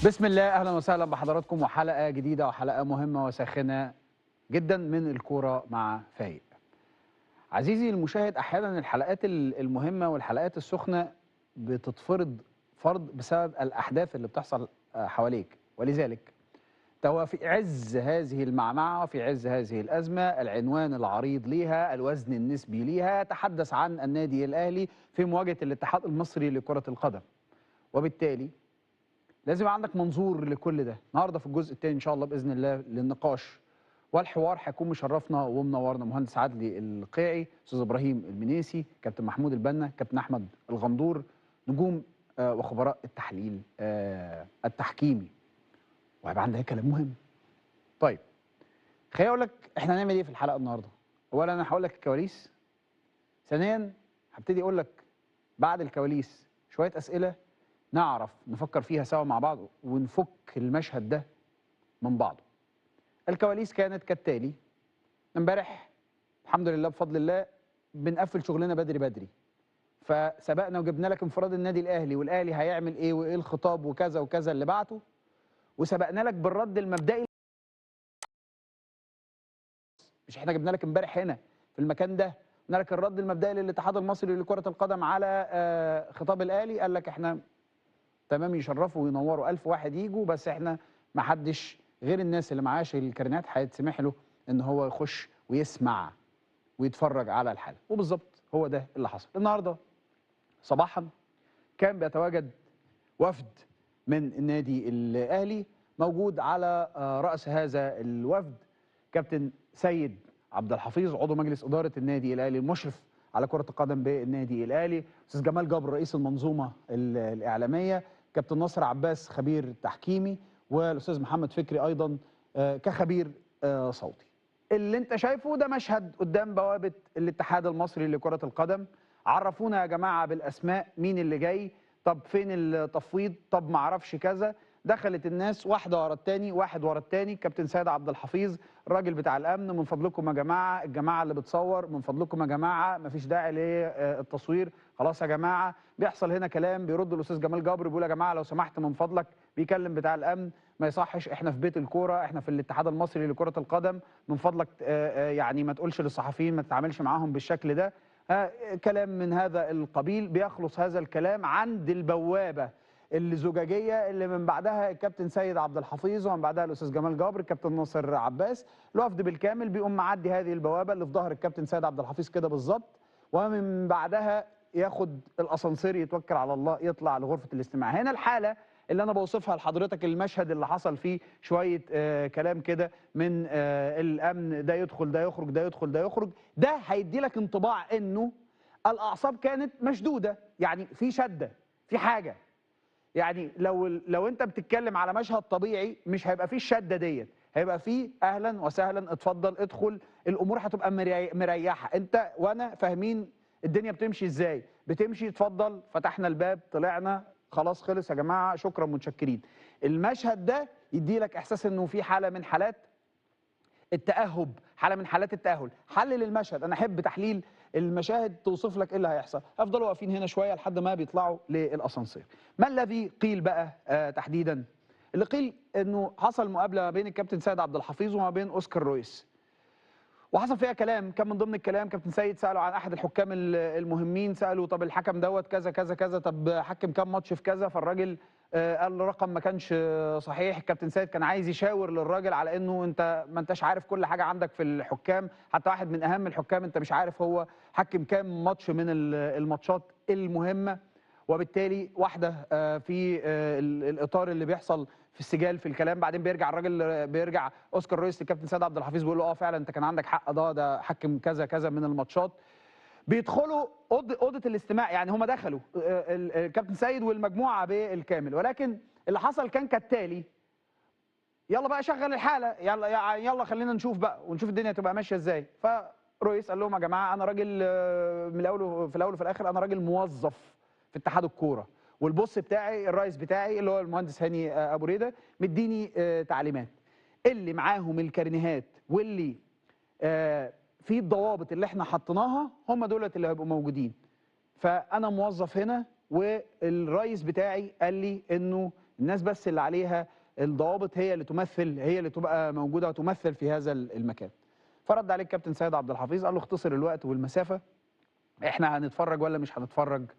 بسم الله، اهلا وسهلا بحضراتكم وحلقه جديده وحلقه مهمه وساخنه جدا من الكوره مع فايق. عزيزي المشاهد، احيانا الحلقات المهمه والحلقات السخنه بتتفرض فرض بسبب الاحداث اللي بتحصل حواليك، ولذلك هو في عز هذه المعمعه وفي عز هذه الازمه العنوان العريض ليها، الوزن النسبي ليها، تحدث عن النادي الاهلي في مواجهه الاتحاد المصري لكره القدم. وبالتالي لازم يبقى عندك منظور لكل ده. النهارده في الجزء الثاني ان شاء الله باذن الله للنقاش والحوار هيكون مشرفنا ومنورنا مهندس عدلي القيعي، استاذ ابراهيم المنيسي، كابتن محمود البنا، كابتن احمد الغندور، نجوم وخبراء التحليل التحكيمي. وهيبقى عندنا كلام مهم. طيب خليني اقول لك احنا هنعمل ايه في الحلقه النهارده. اولا انا هقول لك الكواليس، ثانيا هبتدي اقول لك بعد الكواليس شويه اسئله نعرف نفكر فيها سوا مع بعض ونفك المشهد ده من بعضه. الكواليس كانت كالتالي: امبارح الحمد لله بفضل الله بنقفل شغلنا بدري بدري، فسبقنا وجبنا لك انفراد النادي الاهلي والاهلي هيعمل ايه وايه الخطاب وكذا وكذا اللي بعته، وسبقنا لك بالرد المبدئي. مش احنا جبنا لك امبارح هنا في المكان ده قلنا لك الرد المبدئي للاتحاد المصري لكرة القدم على خطاب الاهلي؟ قال لك احنا تمام، يشرفوا وينوروا، 1000 واحد يجوا، بس احنا ما حدش غير الناس اللي معاش الكارنات هيتسمح له ان هو يخش ويسمع ويتفرج على الحلقه. وبالظبط هو ده اللي حصل. النهارده صباحا كان بيتواجد وفد من النادي الاهلي، موجود على راس هذا الوفد كابتن سيد عبد الحفيظ عضو مجلس اداره النادي الاهلي المشرف على كره القدم بالنادي الاهلي، استاذ جمال جبر رئيس المنظومه الاعلاميه، كابتن ناصر عباس خبير تحكيمي، والاستاذ محمد فكري ايضا كخبير صوتي. اللي انت شايفه ده مشهد قدام بوابه الاتحاد المصري لكره القدم. عرفونا يا جماعه بالاسماء مين اللي جاي، طب فين التفويض، طب ما اعرفش كذا. دخلت الناس واحده ورا الثاني واحد ورا الثاني. كابتن سيد عبد الحفيظ الراجل بتاع الامن: من فضلكم يا جماعه، الجماعه اللي بتصور من فضلكم يا جماعه مفيش داعي للتصوير، خلاص يا جماعه. بيحصل هنا كلام، بيرد الاستاذ جمال جبر بيقول يا جماعه لو سمحت من فضلك، بيكلم بتاع الامن ما يصحش، احنا في بيت الكوره، احنا في الاتحاد المصري لكره القدم، من فضلك يعني ما تقولش للصحفيين، ما تتعاملش معاهم بالشكل ده. كلام من هذا القبيل. بيخلص هذا الكلام عند البوابه الزجاجيه اللي من بعدها الكابتن سيد عبد الحفيظ ومن بعدها الاستاذ جمال جابر، الكابتن ناصر عباس، الوفد بالكامل بيقوم معدي هذه البوابه اللي في ظهر الكابتن سيد عبد الحفيظ كده بالظبط، ومن بعدها ياخد الاسانسير يتوكل على الله يطلع لغرفه الاستماع. هنا الحاله اللي انا بوصفها لحضرتك، المشهد اللي حصل فيه شويه كلام كده من الامن، ده يدخل ده يخرج ده يدخل ده يخرج، ده هيدي لك انطباع انه الاعصاب كانت مشدوده، يعني في شده في حاجه. يعني لو انت بتتكلم على مشهد طبيعي مش هيبقى فيه الشده ديت، هيبقى فيه اهلا وسهلا اتفضل ادخل، الامور هتبقى مريحه، انت وانا فاهمين الدنيا بتمشي ازاي، بتمشي اتفضل، فتحنا الباب طلعنا خلاص خلص يا جماعه شكرا متشكرين. المشهد ده يدي لك احساس انه في حاله من حالات التأهب، حالة من حالات التأهل. حلل المشهد، أنا أحب تحليل المشاهد توصف لك إيه اللي هيحصل. هفضلوا واقفين هنا شوية لحد ما بيطلعوا للأسانسير. ما الذي قيل بقى تحديدا؟ اللي قيل إنه حصل مقابلة ما بين الكابتن سيد عبد الحفيظ وما بين أوسكار رويس، وحصل فيها كلام. كان من ضمن الكلام كابتن سيد سأله عن أحد الحكام المهمين، سأله طب الحكم دوت كذا كذا كذا، طب حكم كام ماتش في كذا، فالراجل قال له رقم ما كانش صحيح. الكابتن سيد كان عايز يشاور للراجل على انه انت ما انتش عارف كل حاجه عندك في الحكام، حتى واحد من اهم الحكام انت مش عارف هو حكم كام ماتش من الماتشات المهمه. وبالتالي واحده في الاطار اللي بيحصل في السجال في الكلام. بعدين بيرجع الراجل، بيرجع اوسكار رويس للكابتن سيد عبد الحفيظ بيقول له فعلا انت كان عندك حق، ده حكم كذا كذا من الماتشات. بيدخلوا اوضه الاستماع، يعني هم دخلوا الكابتن سيد والمجموعه بالكامل، ولكن اللي حصل كان كالتالي: يلا بقى شغل الحاله، يلا خلينا نشوف بقى ونشوف الدنيا تبقى ماشيه ازاي. فرويس قال لهم يا جماعه انا راجل من الاول وفي الاخر انا راجل موظف في اتحاد الكوره، والبوس بتاعي الرئيس بتاعي اللي هو المهندس هاني ابو ريده مديني تعليمات، اللي معاهم الكارنيهات واللي في الضوابط اللي احنا حطيناها هم دولت اللي هيبقوا موجودين. فانا موظف هنا والرئيس بتاعي قال لي انه الناس بس اللي عليها الضوابط هي اللي تبقى موجوده وتمثل في هذا المكان. فرد عليه الكابتن سيد عبد الحفيظ قال له اختصر الوقت والمسافه، احنا هنتفرج ولا مش هنتفرج؟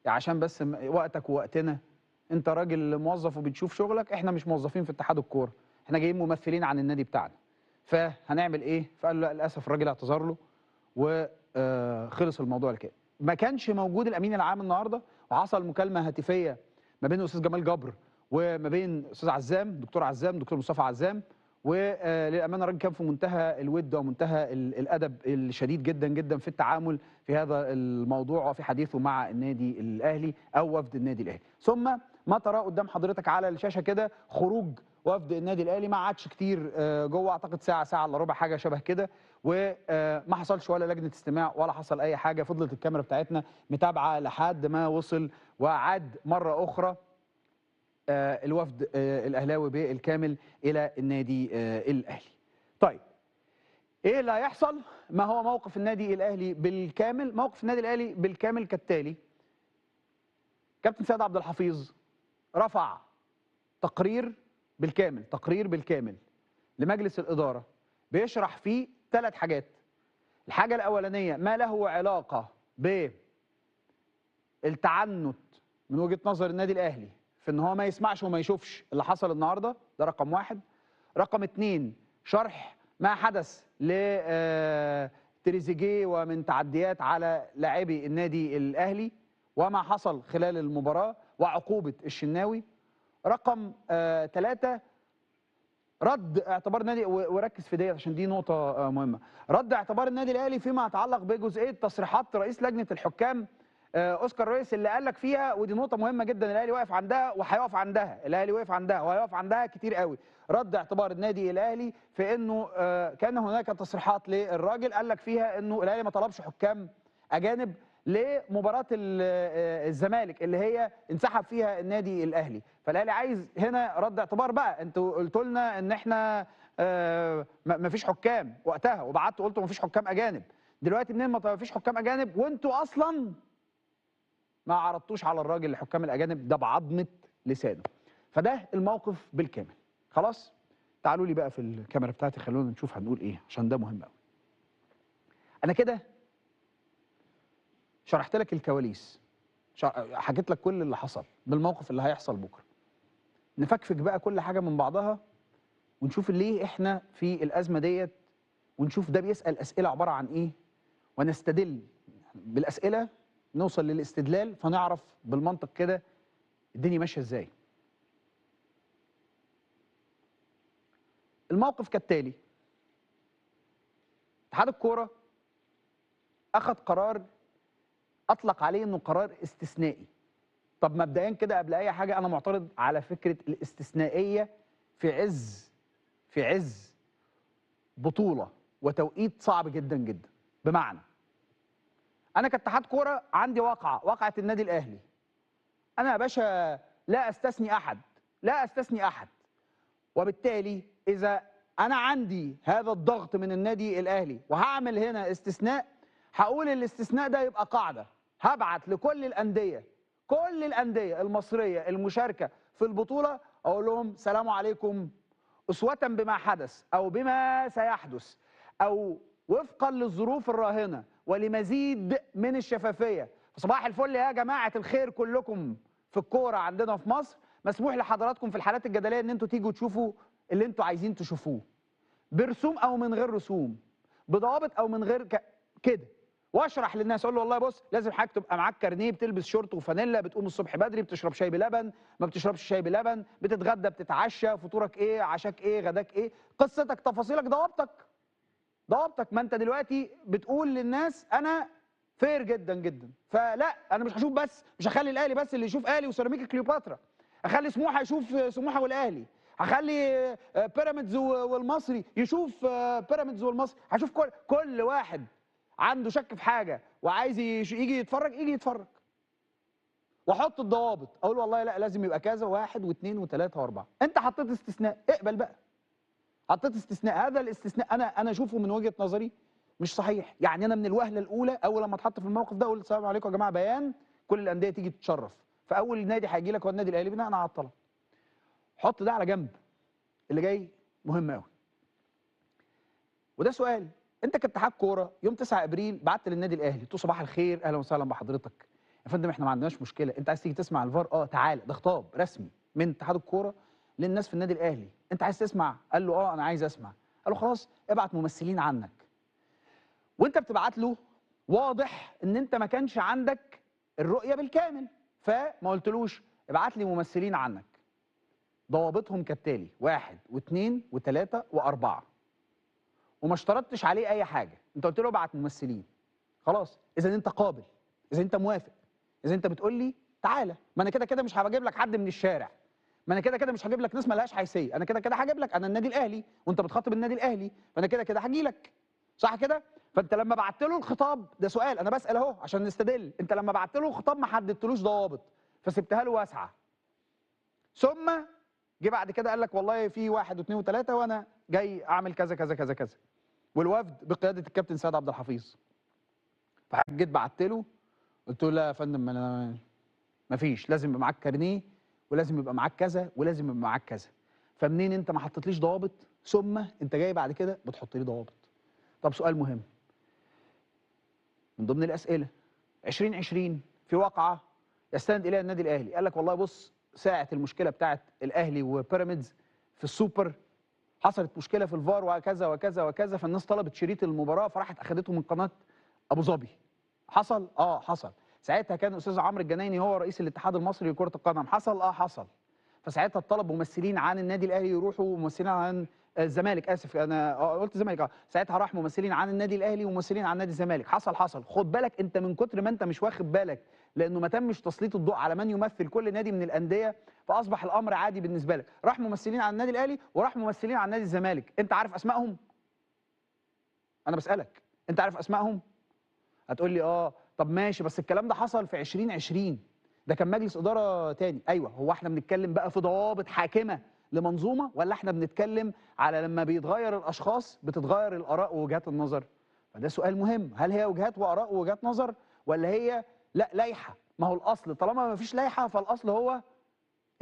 عشان بس وقتك ووقتنا، انت راجل موظف وبتشوف شغلك، احنا مش موظفين في اتحاد الكوره، احنا جايين ممثلين عن النادي بتاعنا. فهنعمل ايه؟ فقال له لا للاسف، الراجل اعتذر له وخلص الموضوع لكده. ما كانش موجود الامين العام النهارده، وحصل مكالمه هاتفيه ما بين الاستاذ جمال جبر وما بين استاذ عزام، دكتور مصطفى عزام، وللامانه الراجل كان في منتهى الود ومنتهى الادب الشديد جدا جدا في التعامل في هذا الموضوع وفي حديثه مع النادي الاهلي او وفد النادي الاهلي. ثم ما تراه قدام حضرتك على الشاشه كده خروج وفد النادي الاهلي، ما عادش كتير جوه، اعتقد ساعه الا ربع حاجه شبه كده، وما حصلش ولا لجنه استماع ولا حصل اي حاجه. فضلت الكاميرا بتاعتنا متابعه لحد ما وصل وعاد مره اخرى الوفد الاهلاوي بالكامل الى النادي الاهلي. طيب ايه اللي هيحصل؟ ما هو موقف النادي الاهلي بالكامل؟ موقف النادي الاهلي بالكامل كالتالي: كابتن سيد عبد الحفيظ رفع تقرير بالكامل لمجلس الاداره بيشرح فيه 3 حاجات. الحاجه الاولانيه ما له علاقه بالتعنت من وجهه نظر النادي الاهلي في ان هو ما يسمعش وما يشوفش اللي حصل النهارده، ده رقم 1. رقم 2 شرح ما حدث لتريزيجيه ومن تعديات على لاعبي النادي الاهلي وما حصل خلال المباراه وعقوبه الشناوي. رقم 3 رد اعتبار النادي، وركز في ديت عشان دي نقطه مهمه، رد اعتبار النادي الاهلي فيما يتعلق بجزئيه تصريحات رئيس لجنه الحكام اوسكار رويس، اللي قال لك فيها، ودي نقطه مهمه جدا الاهلي واقف عندها وهيقف عندها، الاهلي وقف عندها وهيقف عندها كتير قوي. رد اعتبار النادي الاهلي في انه كان هناك تصريحات للراجل قال لك فيها انه الاهلي ما طلبش حكام اجانب لمباراه الزمالك اللي هي انسحب فيها النادي الاهلي. فالاهلي عايز هنا رد اعتبار بقى، انتوا قلتوا لنا ان احنا ما فيش حكام وقتها، وبعتوا قلتوا ما فيش حكام اجانب، دلوقتي منين ما فيش حكام اجانب وانتوا اصلا ما عرضتوش على الراجل الحكام الاجانب ده بعظمه لسانه؟ فده الموقف بالكامل. خلاص تعالوا لي بقى في الكاميرا بتاعتي، خلونا نشوف هنقول ايه عشان ده مهم قوي. انا كده شرحت لك الكواليس، حكيت لك كل اللي حصل بالموقف اللي هيحصل بكره. نفكفك بقى كل حاجه من بعضها ونشوف ليه احنا في الازمه ديت، ونشوف ده بيسال اسئله عباره عن ايه، ونستدل بالاسئله نوصل للاستدلال فنعرف بالمنطق كده الدنيا ماشيه ازاي. الموقف كالتالي: اتحاد الكوره اخذ قرار اطلق عليه انه قرار استثنائي. طب مبدئيا كده قبل اي حاجه انا معترض على فكره الاستثنائيه في عز بطوله وتوقيت صعب جدا جدا. بمعنى انا كاتحاد كوره عندي واقعه النادي الاهلي، انا يا باشا لا استثني احد، وبالتالي اذا انا عندي هذا الضغط من النادي الاهلي وهعمل هنا استثناء، هقول الاستثناء ده يبقى قاعده، هبعت لكل الانديه المصريه المشاركه في البطوله اقول لهم سلام عليكم، اسوه بما حدث او بما سيحدث او وفقا للظروف الراهنه ولمزيد من الشفافيه. صباح الفل يا جماعه الخير كلكم في الكوره عندنا في مصر، مسموح لحضراتكم في الحالات الجدليه ان انتوا تيجوا تشوفوا اللي انتوا عايزين تشوفوه برسوم او من غير رسوم، بضوابط او من غير كده، واشرح للناس اقول له والله بص لازم حضرتك تبقى معاك كارنيه، بتلبس شورت وفانيلا، بتقوم الصبح بدري، بتشرب شاي بلبن، ما بتشربش شاي بلبن، بتتغدى، بتتعشى، فطورك ايه، عشاك ايه، غداك ايه، قصتك، تفاصيلك، ضوابطك. ما انت دلوقتي بتقول للناس انا فير جدا جدا، فلا انا مش هشوف بس، مش هخلي الاهلي بس اللي يشوف اهلي وسيراميكا كليوباترا، اخلي سموحه يشوف سموحه والاهلي، هخلي بيراميدز والمصري يشوف بيراميدز والمصري، هشوف كل واحد عنده شك في حاجه وعايز يجي يتفرج، واحط الضوابط، اقول والله لا لازم يبقى كذا، 1 و2 و3 و4. انت حطيت استثناء، اقبل بقى. حطيت استثناء، هذا الاستثناء انا اشوفه من وجهه نظري مش صحيح. يعني انا من الوهله الاولى اول لما اتحط في الموقف ده قلت السلام عليكم يا جماعه، بيان كل الانديه تيجي تتشرف، فاول نادي هيجي لك هو النادي الاهلي بناء على الطلب. حط ده على جنب، اللي جاي مهم قوي. وده سؤال، انت كاتحاد كوره يوم 9 ابريل بعت للنادي الاهلي قلت له صباح الخير اهلا وسهلا بحضرتك يا فندم، احنا ما عندناش مشكله، انت عايز تيجي تسمع الفار؟ تعالى، ده خطاب رسمي من اتحاد الكوره للناس في النادي الاهلي، انت عايز تسمع؟ قال له انا عايز اسمع. قال له خلاص ابعت ممثلين عنك. وانت بتبعت له واضح ان انت ما كانش عندك الرؤيه بالكامل، فما قلتلوش ابعت لي ممثلين عنك. ضوابطهم كالتالي: 1 و2 و3 و4، وما اشترطتش عليه اي حاجه، انت قلت له ابعت ممثلين. خلاص، اذا انت قابل، اذا انت موافق، اذا انت بتقول لي تعالى، ما انا كده كده مش هجيب لك حد من الشارع، ما انا كده كده مش هجيب لك ناس مالهاش حيثيه، انا كده كده هجيب لك، انا النادي الاهلي وانت بتخاطب النادي الاهلي، فانا كده كده هجي لك، صح كده؟ فانت لما بعت له الخطاب ده، سؤال انا بسال اهو عشان نستدل، انت لما بعت له الخطاب ما حددتلوش ضوابط، فسبتها له واسعه. ثم جه بعد كده قال لك والله في 1 و2 و3 وانا جاي اعمل كذا كذا كذا كذا، والوفد بقياده الكابتن سيد عبد الحفيظ. فجيت بعت له قلت له لا يا فندم، انا ما فيش، لازم يبقى معاك كارنيه، ولازم يبقى معاك كذا، ولازم يبقى معاك كذا. فمنين انت ما حطيتليش ضوابط، ثم انت جاي بعد كده بتحط لي ضوابط؟ طب سؤال مهم من ضمن الاسئله، 2020 في واقعه يستند اليها النادي الاهلي، قال لك والله بص، ساعه المشكله بتاعه الاهلي وبيراميدز في السوبر حصلت مشكله في الفار وكذا وكذا وكذا، فالناس طلبت شريط المباراه فراحت اخذته من قناه ابو ظبي. حصل؟ حصل. ساعتها كان الاستاذ عمرو الجنايني هو رئيس الاتحاد المصري لكره القدم. حصل؟ حصل. فساعتها طلب ممثلين عن النادي الاهلي يروحوا، وممثلين عن الزمالك، اسف انا قلت الزمالك، ساعتها راح ممثلين عن النادي الاهلي وممثلين عن نادي الزمالك. حصل؟ حصل. خد بالك انت من كتر ما انت مش واخد بالك، لانه ما تمش تسليط الضوء على من يمثل كل نادي من الانديه، فاصبح الامر عادي بالنسبه لك. راح ممثلين عن النادي الاهلي وراح ممثلين عن نادي الزمالك، انت عارف اسمائهم؟ انا بسالك، انت عارف اسمائهم؟ هتقول لي طب ماشي، بس الكلام ده حصل في 2020، ده كان مجلس اداره تاني. ايوه، هو احنا بنتكلم بقى في ضوابط حاكمه لمنظومه، ولا احنا بنتكلم على لما بيتغير الاشخاص بتتغير الاراء ووجهات النظر؟ فده سؤال مهم، هل هي وجهات واراء ووجهات نظر، ولا هي لا لائحه؟ ما هو الاصل طالما ما فيش لائحه فالاصل هو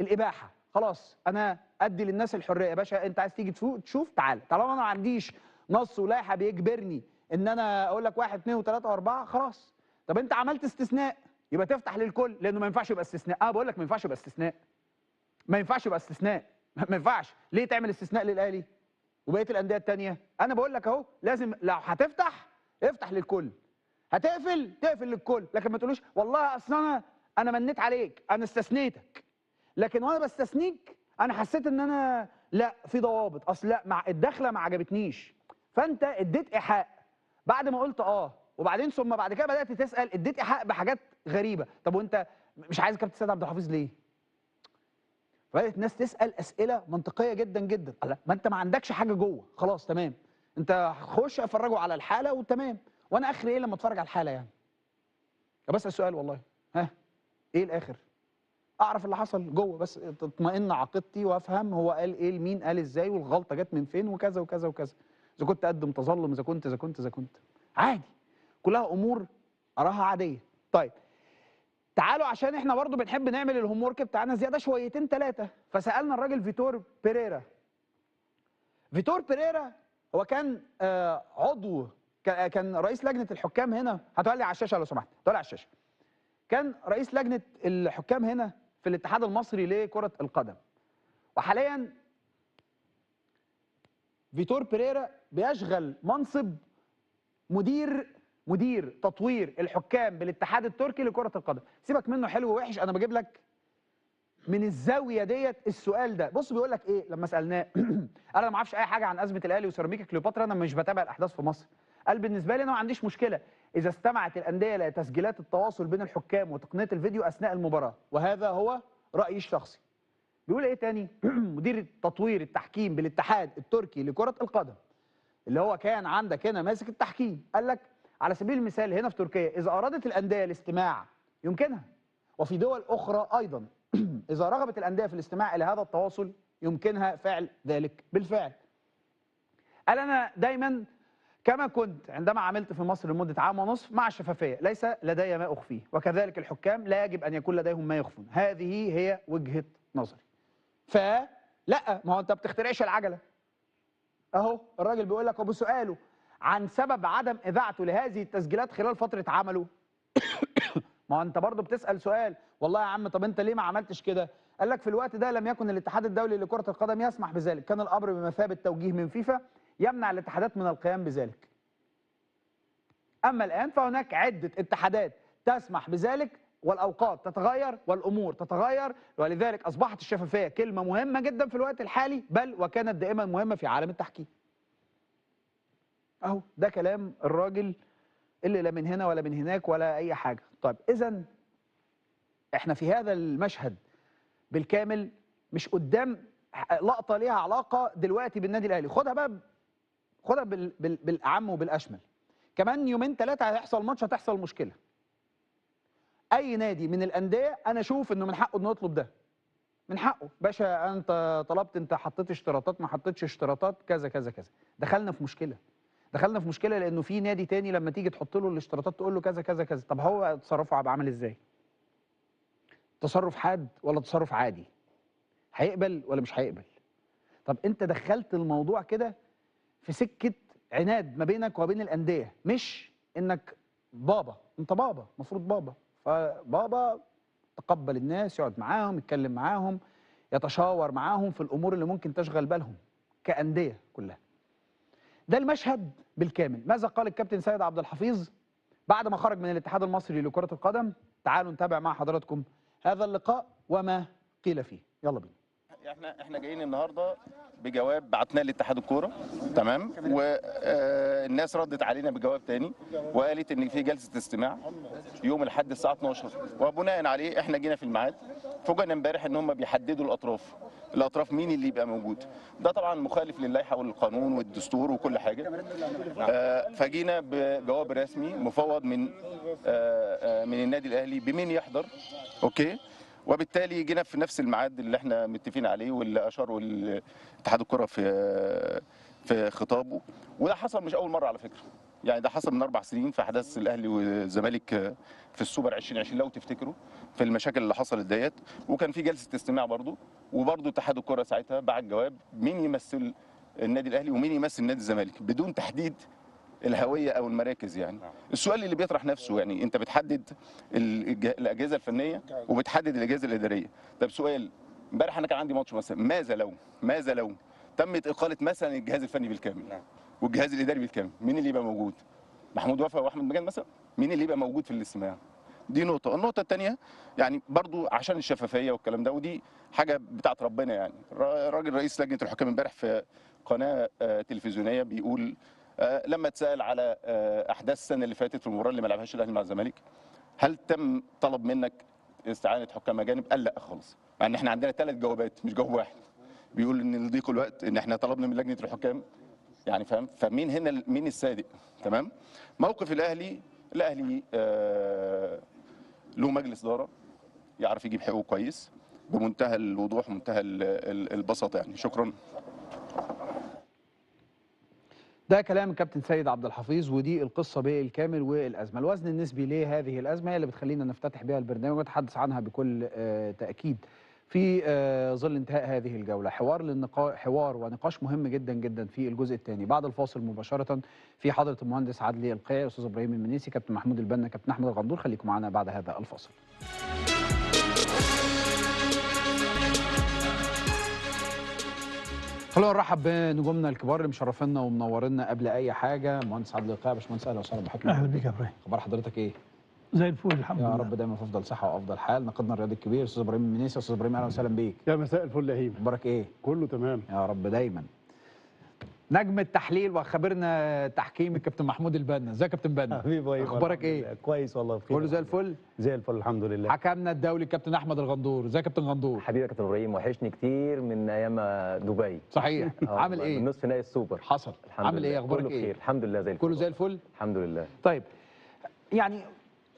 الاباحه. خلاص انا ادي للناس الحريه يا باشا، انت عايز تيجي تشوف تعالى، طالما انا ما عنديش نص ولائحه بيجبرني ان انا اقول لك 1 2 و3 و4، خلاص. طب انت عملت استثناء يبقى تفتح للكل، لانه ما ينفعش يبقى استثناء. بقول لك ما ينفعش يبقى استثناء، ما ينفعش يبقى استثناء، ما ينفعش. ليه تعمل استثناء للاهلي وبقيه الانديه الثانيه؟ انا بقول لك اهو، لازم لو هتفتح افتح للكل، هتقفل تقفل للكل، لكن ما تقولوش والله اصل انا منيت عليك، انا استثنيتك، لكن وانا بستثنيك انا حسيت ان انا لا في ضوابط، اصل لا مع الدخله ما عجبتنيش، فانت اديت ايحاء بعد ما قلت وبعدين ثم بعد كده بدات تسال، اديت ايحاء بحاجات غريبه. طب وانت مش عايز كابتن سيد عبد الحفيظ ليه؟ فبدات الناس تسال اسئله منطقيه جدا جدا. الله، ما انت ما عندكش حاجه جوه، خلاص تمام، انت خش افرجوا على الحاله وتمام، وانا اخري ايه لما اتفرج على الحاله يعني؟ بسال سؤال والله، ايه الاخر؟ اعرف اللي حصل جوه بس، تطمئن عقيدتي وافهم هو قال ايه لمين، قال ازاي، والغلطه جت من فين، وكذا وكذا وكذا، اذا كنت اقدم تظلم، اذا كنت عادي، كلها امور اراها عاديه. طيب تعالوا، عشان احنا برضو بنحب نعمل الهوم ورك بتاعنا زياده شويتين ثلاثه، فسالنا الراجل فيتور بيريرا. فيتور بيريرا هو كان عضو، كان رئيس لجنه الحكام هنا، هتولي على الشاشه لو سمحت، تولي على الشاشه. كان رئيس لجنه الحكام هنا في الاتحاد المصري لكره القدم، وحاليا فيتور بيريرا بيشغل منصب مدير تطوير الحكام بالاتحاد التركي لكره القدم. سيبك منه حلو ووحش، انا بجيب لك من الزاويه ديت السؤال ده. بص بيقول لك ايه لما سالناه انا ما اعرفش اي حاجه عن ازمه الاهلي وسيراميكا كليوباترا، انا مش بتابع الاحداث في مصر. قال بالنسبه لي انا ما عنديش مشكله اذا استمعت الانديه لتسجيلات التواصل بين الحكام وتقنيه الفيديو اثناء المباراه، وهذا هو رايي الشخصي. بيقول ايه تاني؟ مدير تطوير التحكيم بالاتحاد التركي لكره القدم، اللي هو كان عندك هنا ماسك التحكيم، قال لك على سبيل المثال هنا في تركيا اذا ارادت الانديه الاستماع يمكنها، وفي دول اخرى ايضا اذا رغبت الانديه في الاستماع الى هذا التواصل يمكنها فعل ذلك بالفعل. قال انا دايما كما كنت عندما عملت في مصر لمده عام ونصف مع الشفافيه، ليس لدي ما اخفيه، وكذلك الحكام لا يجب ان يكون لديهم ما يخفون، هذه هي وجهه نظري. ف لا، ما هو انت ما بتخترعش العجله. اهو الراجل بيقول لك، وبسؤاله عن سبب عدم اذاعته لهذه التسجيلات خلال فتره عمله. ما هو انت برضه بتسال سؤال، والله يا عم طب انت ليه ما عملتش كده؟ قال لك في الوقت ده لم يكن الاتحاد الدولي لكره القدم يسمح بذلك، كان الامر بمثابه توجيه من فيفا يمنع الاتحادات من القيام بذلك. اما الان فهناك عده اتحادات تسمح بذلك، والاوقات تتغير والامور تتغير، ولذلك اصبحت الشفافيه كلمه مهمه جدا في الوقت الحالي، بل وكانت دائما مهمه في عالم التحكيم. اهو ده كلام الراجل اللي لا من هنا ولا من هناك ولا اي حاجه. طيب اذا احنا في هذا المشهد بالكامل مش قدام لقطه ليها علاقه دلوقتي بالنادي الاهلي، خدها بقى، خدها بالاعم وبالاشمل. كمان يومين ثلاثه هيحصل ماتش، هتحصل مشكله. اي نادي من الانديه انا اشوف انه من حقه انه يطلب ده، من حقه. باشا انت طلبت، انت حطيت اشتراطات، ما حطيتش اشتراطات، كذا كذا كذا. دخلنا في مشكله، دخلنا في مشكله لانه في نادي تاني لما تيجي تحط له الاشتراطات تقول له كذا كذا كذا. طب هو تصرفه هيبقى عامل ازاي؟ تصرف حاد ولا تصرف عادي؟ هيقبل ولا مش هيقبل؟ طب انت دخلت الموضوع كده في سكه عناد ما بينك وبين الانديه، مش انك بابا، انت بابا، المفروض بابا، فبابا تقبل الناس، يقعد معاهم، يتكلم معاهم، يتشاور معاهم في الامور اللي ممكن تشغل بالهم كانديه كلها. ده المشهد بالكامل. ماذا قال الكابتن سيد عبد الحفيظ بعد ما خرج من الاتحاد المصري لكرة القدم؟ تعالوا نتابع مع حضراتكم هذا اللقاء وما قيل فيه. يلا بينا. احنا جايين النهارده بجواب بعتناه لاتحاد الكوره، تمام، والناس ردت علينا بجواب تاني وقالت ان في جلسه استماع يوم الاحد الساعه 12، وبناء عليه احنا جينا في الميعاد. فوجئنا امبارح ان هم بيحددوا الاطراف مين اللي يبقى موجود. ده طبعا مخالف للائحه والقانون والدستور وكل حاجه. فجينا بجواب رسمي مفوض من النادي الاهلي بمين يحضر، اوكي. وبالتالي جينا في نفس الميعاد اللي احنا متفقين عليه واللي اشار اتحاد الكره في خطابه. وده حصل مش اول مره على فكره، يعني ده حصل من 4 سنين في احداث الاهلي والزمالك في السوبر 2020 لو تفتكروا، في المشاكل اللي حصلت ديت. وكان في جلسه استماع برضو، وبرضو اتحاد الكره ساعتها بعت جواب مين يمثل النادي الاهلي ومين يمثل نادي الزمالك بدون تحديد الهويه او المراكز. يعني السؤال اللي بيطرح نفسه، يعني انت بتحدد الاجهزه الفنيه وبتحدد الاجهزه الاداريه. طب سؤال، امبارح انا كان عندي ماتش مثلا، ماذا لو تمت اقاله مثلا الجهاز الفني بالكامل والجهاز الاداري بالكامل، مين اللي يبقى موجود؟ محمود وفا واحمد مجاد مثلا، مين اللي يبقى موجود في الاستماع؟ دي نقطه. النقطه الثانيه يعني برضو عشان الشفافيه والكلام ده، ودي حاجه بتاعت ربنا. يعني راجل رئيس لجنه الحكام امبارح في قناه تلفزيونيه بيقول لما اتسال على احداث السنه اللي فاتت في المباراه اللي ما لعبهاش الاهلي مع الزمالك، هل تم طلب منك استعانه حكام اجانب؟ قال لا خالص. يعني احنا عندنا 3 جوابات مش جواب واحد. بيقول ان لضيق الوقت ان احنا طلبنا من لجنه الحكام، يعني فاهم. فمين هنا مين الصادق؟ تمام. موقف الاهلي له مجلس اداره يعرف يجيب حقوقه كويس بمنتهى الوضوح ومنتهى البساطه. يعني شكرا. ده كلام الكابتن سيد عبد الحفيظ، ودي القصه بالكامل. والازمه، الوزن النسبي لهذه الازمه هي اللي بتخلينا نفتتح بها البرنامج ونتحدث عنها بكل تاكيد في ظل انتهاء هذه الجوله. حوار ونقاش مهم جدا جدا في الجزء الثاني بعد الفاصل مباشره في حضره المهندس عدلي القيعي، استاذ ابراهيم المنيسي، كابتن محمود البنا، كابتن احمد الغندور. خليكم معنا بعد هذا الفاصل. خلونا نرحب بنجومنا الكبار اللي مشرفينا ومنورينا. قبل اي حاجه مهندس عادل القيعي. باشمهندس اهلا وسهلا بحضرتك. اهلا بك يا ابراهيم. اخبار حضرتك ايه؟ زي الفل الحمد لله. يا رب دايما في افضل صحه وافضل حال. ناقدنا الرياضي الكبير استاذ ابراهيم المنيسي. استاذ ابراهيم اهلا وسهلا بيك. يا مساء الفل يا هيما. اخبارك ايه؟ كله تمام يا رب دايما. نجم التحليل وخبيرنا التحكيمي كابتن محمود البنا. ازيك يا كابتن بنا؟ حبيبي، اخبارك ايه؟ كويس والله، بخير. كله زي الفل؟ زي الفل الحمد لله. حكمنا الدولي كابتن احمد الغندور. ازيك يا كابتن غندور؟ حبيبي يا كابتن ابراهيم، وحشني كتير من ايام دبي. صحيح. عامل ايه؟ من نصف نهائي السوبر. حصل. عامل ايه؟ اخبارك ايه؟ بخير الحمد لله. زي الفل. كله زي الفل؟ الحمد لله. طيب يعني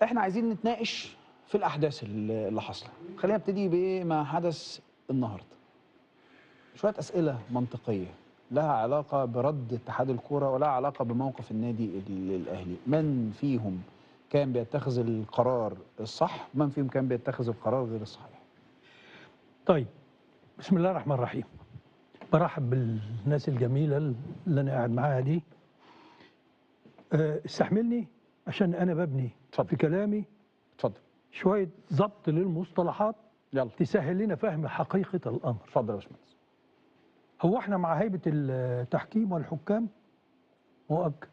احنا عايزين نتناقش في الاحداث اللي حصلت. خلينا نبتدي بما حدث النهارده. شويه اسئله منطقيه لها علاقه برد اتحاد الكوره ولها علاقه بموقف النادي الاهلي. من فيهم كان بيتخذ القرار الصح؟ من فيهم كان بيتخذ القرار غير الصحيح؟ طيب، بسم الله الرحمن الرحيم. برحب بالناس الجميله اللي انا قاعد معاها دي. استحملني عشان انا ببني اتفضل. في كلامي اتفضل. شويه ضبط للمصطلحات يلا تسهل لنا فهم حقيقه الامر. اتفضل يا باشمهندس. هو احنا مع هيبه التحكيم والحكام؟ مؤكد.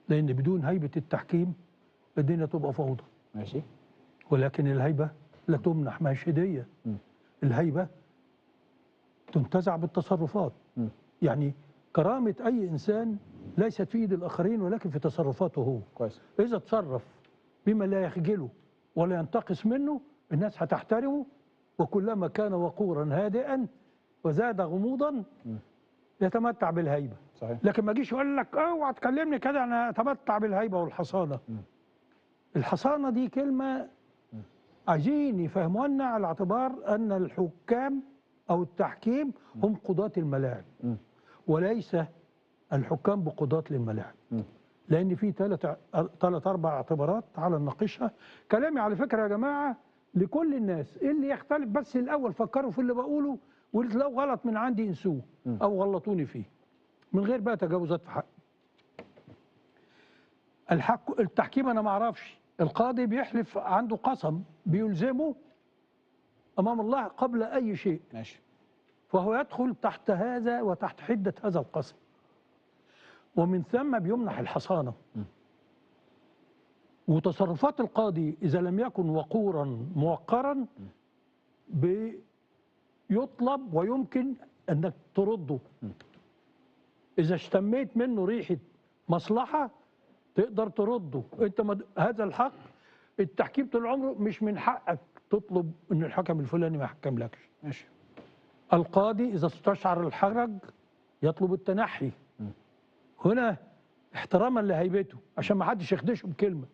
لان بدون هيبه التحكيم الدنيا تبقى فوضى. ماشي. ولكن الهيبه لا تمنح، مش هديه. الهيبه تنتزع بالتصرفات. يعني كرامه اي انسان ليست في ايد الاخرين ولكن في تصرفاته هو. كويس. اذا تصرف بما لا يخجله ولا ينتقص منه الناس هتحترمه، وكلما كان وقورا هادئا وزاد غموضا يتمتع بالهيبه. صحيح. لكن ما اجيش اقول لك اوعى تكلمني كده انا اتمتع بالهيبه والحصانه. الحصانه دي كلمه عايزين يفهموا لنا على اعتبار ان الحكام او التحكيم هم قضاة الملاعب، وليس الحكام بقضاة للملاعب. لان في ثلاث اربع اعتبارات على نناقشها. كلامي على فكره يا جماعه لكل الناس، اللي يختلف بس الاول فكروا في اللي بقوله، ولو غلط من عندي انسوه او غلطوني فيه من غير بقى تجاوزات في حقي. التحكيم انا ما اعرفش. القاضي بيحلف عنده قسم بيلزمه امام الله قبل اي شيء. ماشي. فهو يدخل تحت هذا وتحت حده هذا القسم، ومن ثم بيمنح الحصانه. وتصرفات القاضي اذا لم يكن وقورا موقرا بيطلب ويمكن انك ترده. اذا اشتميت منه ريحه مصلحه تقدر ترده. انت هذا الحق. التحكيم طول عمره مش من حقك تطلب ان الحكم الفلاني ما يحكملكش. ماشي. القاضي اذا استشعر الحرج يطلب التنحي. هنا احتراما لهيبته عشان ما حدش يخدشه بكلمه.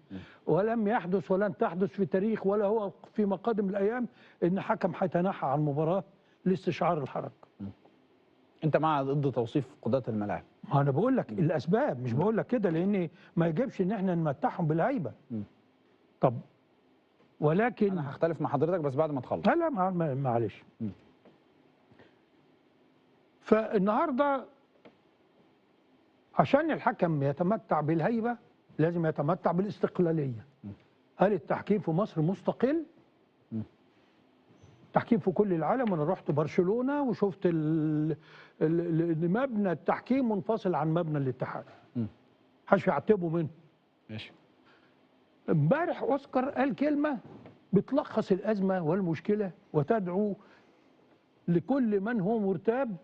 ولم يحدث ولن تحدث في تاريخ ولا هو في مقادم الايام ان حكم هيتنحى عن مباراه لاستشعار الحرج. انت مع ضد توصيف قضاة الملاعب؟ ما انا بقول لك الاسباب، مش بقول لك كده لان ما يجبش ان احنا نمتعهم بالهيبه. طب ولكن انا هختلف مع حضرتك بس بعد ما تخلص. لا معلش. فالنهارده عشان الحكم يتمتع بالهيبه لازم يتمتع بالاستقلاليه. هل التحكيم في مصر مستقل؟ التحكيم في كل العالم. انا رحت برشلونه وشفت مبنى التحكيم منفصل عن مبنى الاتحاد. محدش يعتبه منه. ماشي. امبارح اوسكار قال كلمه بتلخص الازمه والمشكله وتدعو لكل من هو مرتاب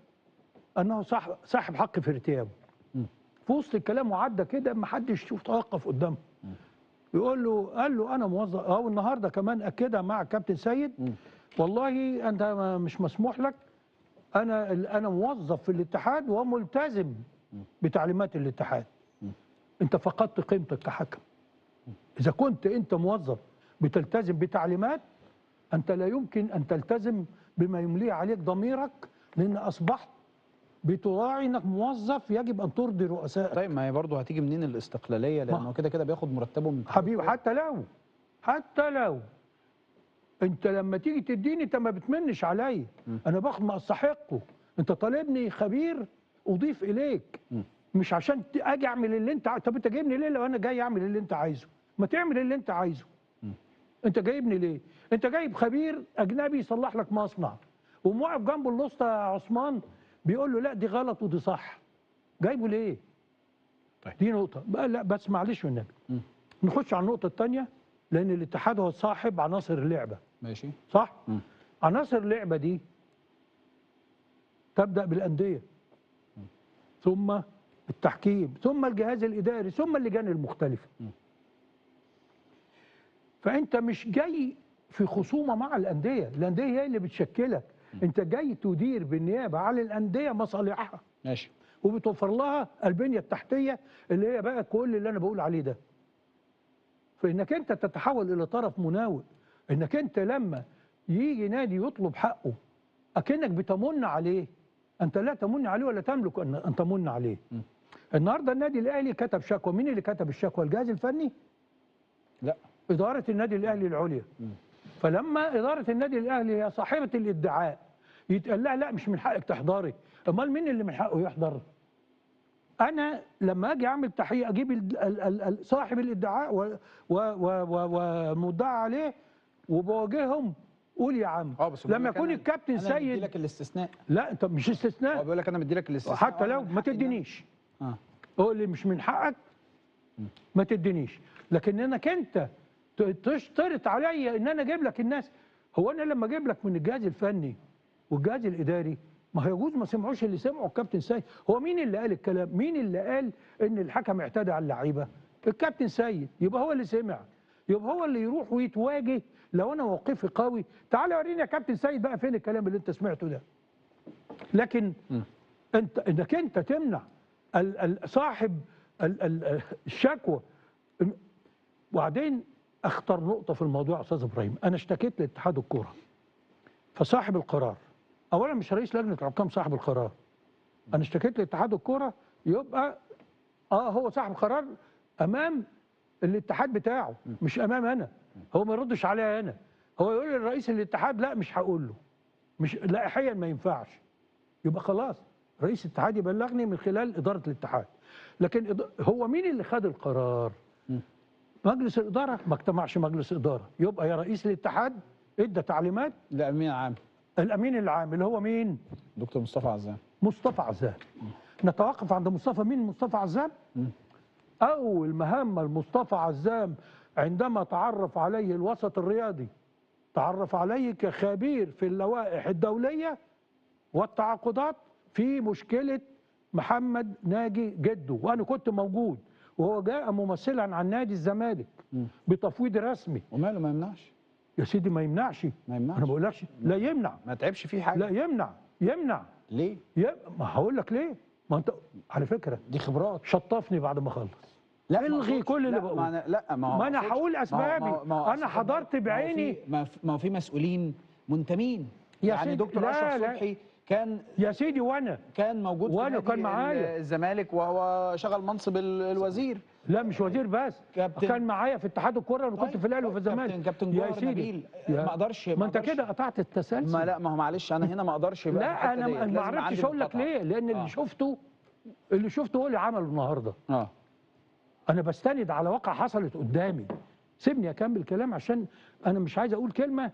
انه صاحب حق في ارتيابه. في وسط الكلام وعدى كده ما حدش توقف قدامه. قال له انا موظف. او النهارده كمان اكدها مع كابتن سيد. والله انت مش مسموح لك. انا موظف في الاتحاد وملتزم بتعليمات الاتحاد. انت فقدت قيمتك كحكم. اذا كنت انت موظف بتلتزم بتعليمات انت لا يمكن ان تلتزم بما يمليه عليك ضميرك، لان اصبحت بتراعي انك موظف يجب ان ترضي رؤسائك. طيب ما هي برضه هتيجي منين الاستقلاليه؟ لانه كده كده بياخد مرتبه من حبيبي حتى لو انت لما تيجي تديني انت ما بتمنش عليا. انا باخد ما استحقه. انت طالبني خبير اضيف اليك. مش عشان اجي اعمل اللي انت طب انت جايبني ليه لو انا جاي اعمل اللي انت عايزه؟ ما تعمل اللي انت عايزه. انت جايبني ليه؟ انت جايب خبير اجنبي يصلح لك مصنع وموقف جنبه الاسطى عثمان بيقول له لا دي غلط ودي صح. جايبه ليه؟ طيب. دي نقطه. لا بس معلش والنبي. نخش على النقطه الثانيه لان الاتحاد هو صاحب عناصر اللعبه. ماشي. صح؟ عناصر اللعبه دي تبدا بالانديه ثم التحكيم ثم الجهاز الاداري ثم اللجان المختلفه. فانت مش جاي في خصومه مع الانديه. الانديه هي اللي بتشكلك. انت جاي تدير بالنيابه على الانديه مصالحها. ماشي. وبتوفر لها البنيه التحتيه اللي هي بقى كل اللي انا بقول عليه ده. فانك انت تتحول الى طرف مناوئ. انك انت لما يجي نادي يطلب حقه اكنك بتمن عليه. انت لا تمن عليه ولا تملك ان تمن عليه. النهارده النادي الاهلي كتب شكوى. مين اللي كتب الشكوى؟ الجهاز الفني؟ لا، اداره النادي الاهلي العليا. فلما اداره النادي الاهلي هي صاحبه الادعاء يتقال لها لا مش من حقك تحضري. امال مين اللي من حقه يحضر؟ انا لما اجي اعمل تحقيق اجيب صاحب الادعاء ومدعى عليه وبواجههم. قول يا عم بس لما يكون الكابتن انا مدي سيد. لك الاستثناء. لا انت مش استثناء. هو بيقول لك انا مدي لك الاستثناء حتى لو ما تدينيش. قول لي مش من حقك ما تدينيش، لكن انك انت تشترط عليا ان انا اجيب لك الناس. هو انا لما اجيب لك من الجهاز الفني والجهاز الاداري ما يجوز ما سمعوش اللي سمعوا الكابتن سيد؟ هو مين اللي قال الكلام؟ مين اللي قال ان الحكم اعتدى على اللعيبه؟ الكابتن سيد. يبقى هو اللي سمع، يبقى هو اللي يروح ويتواجه. لو انا موقفي قوي تعالى وريني يا كابتن سيد بقى فين الكلام اللي انت سمعته ده. لكن انك انت تمنع صاحب الشكوى. وبعدين اخطر نقطه في الموضوع يا استاذ ابراهيم، انا اشتكيت لاتحاد الكوره، فصاحب القرار اولا مش رئيس لجنه الحكام صاحب القرار. انا اشتكيت لاتحاد الكوره يبقى هو صاحب القرار امام الاتحاد بتاعه مش امام انا. هو ما يردش عليا انا، هو يقول لرئيس الاتحاد لا مش هقول له، مش لائحيا ما ينفعش. يبقى خلاص رئيس الاتحاد يبلغني من خلال اداره الاتحاد. لكن هو مين اللي خد القرار؟ مجلس الاداره. ما اجتمعش مجلس اداره، يبقى يا رئيس الاتحاد ادى تعليمات الامين العام. الامين العام اللي هو مين؟ دكتور مصطفى عزام. مصطفى عزام. نتوقف عند مصطفى. مين مصطفى عزام؟ اول مهمه لمصطفى عزام عندما تعرف عليه الوسط الرياضي، تعرف عليه كخبير في اللوائح الدوليه والتعاقدات في مشكله محمد ناجي جده، وانا كنت موجود، وهو جاء ممثلا عن نادي الزمالك بتفويض رسمي. وماله ما يمنعش يا سيدي؟ ما يمنعش. ما يمنعش. انا ما بقولكش لا يمنع، ما تعبش فيه حاجه. لا يمنع. ليه؟ ما هقول لك ليه. ما انت على فكره دي خبرات. شطفني بعد ما اخلص. لا الغي كل اللي بقوله. ما انا هقول اسبابي. انا حضرت بعيني. ما هو في مسؤولين منتمين. يعني دكتور اشرف صبحي كان يا سيدي وانا كان موجود وانا في كان معايا الزمالك وهو شغل منصب الوزير. لا مش وزير بس، كان معايا في اتحاد الكره. انا كنت في الاهلي وفي الزمالك. كابتن يا سيدي ما اقدرش. ما انت كده قطعت التسلسل. ما هو معلش انا هنا ما اقدرش. لا انا ما عرفتش اقول لك ليه، لان اللي شفته هو اللي عمله النهارده. انا بستند على واقع حصلت قدامي. سيبني اكمل كلام عشان انا مش عايز اقول كلمه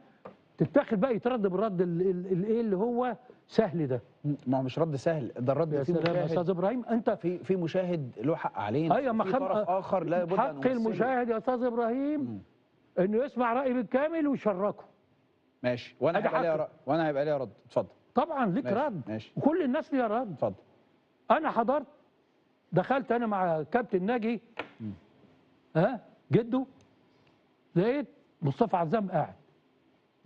تتاخد بقى يترد بالرد الايه اللي هو سهل ده. ما هو مش رد سهل، ده الرد في مشاهد. يا استاذ ابراهيم انت في مشاهد له حق علينا. ايوه في طرف اخر لا بد حق المشاهد يا استاذ ابراهيم انه يسمع رايي بالكامل ويشركه. ماشي. وانا هيبقى لي رد. اتفضل. طبعا ليك رد. ماشي. وكل الناس ليها رد. اتفضل. انا حضرت، دخلت انا مع كابتن ناجي جده، لقيت مصطفى عزام قاعد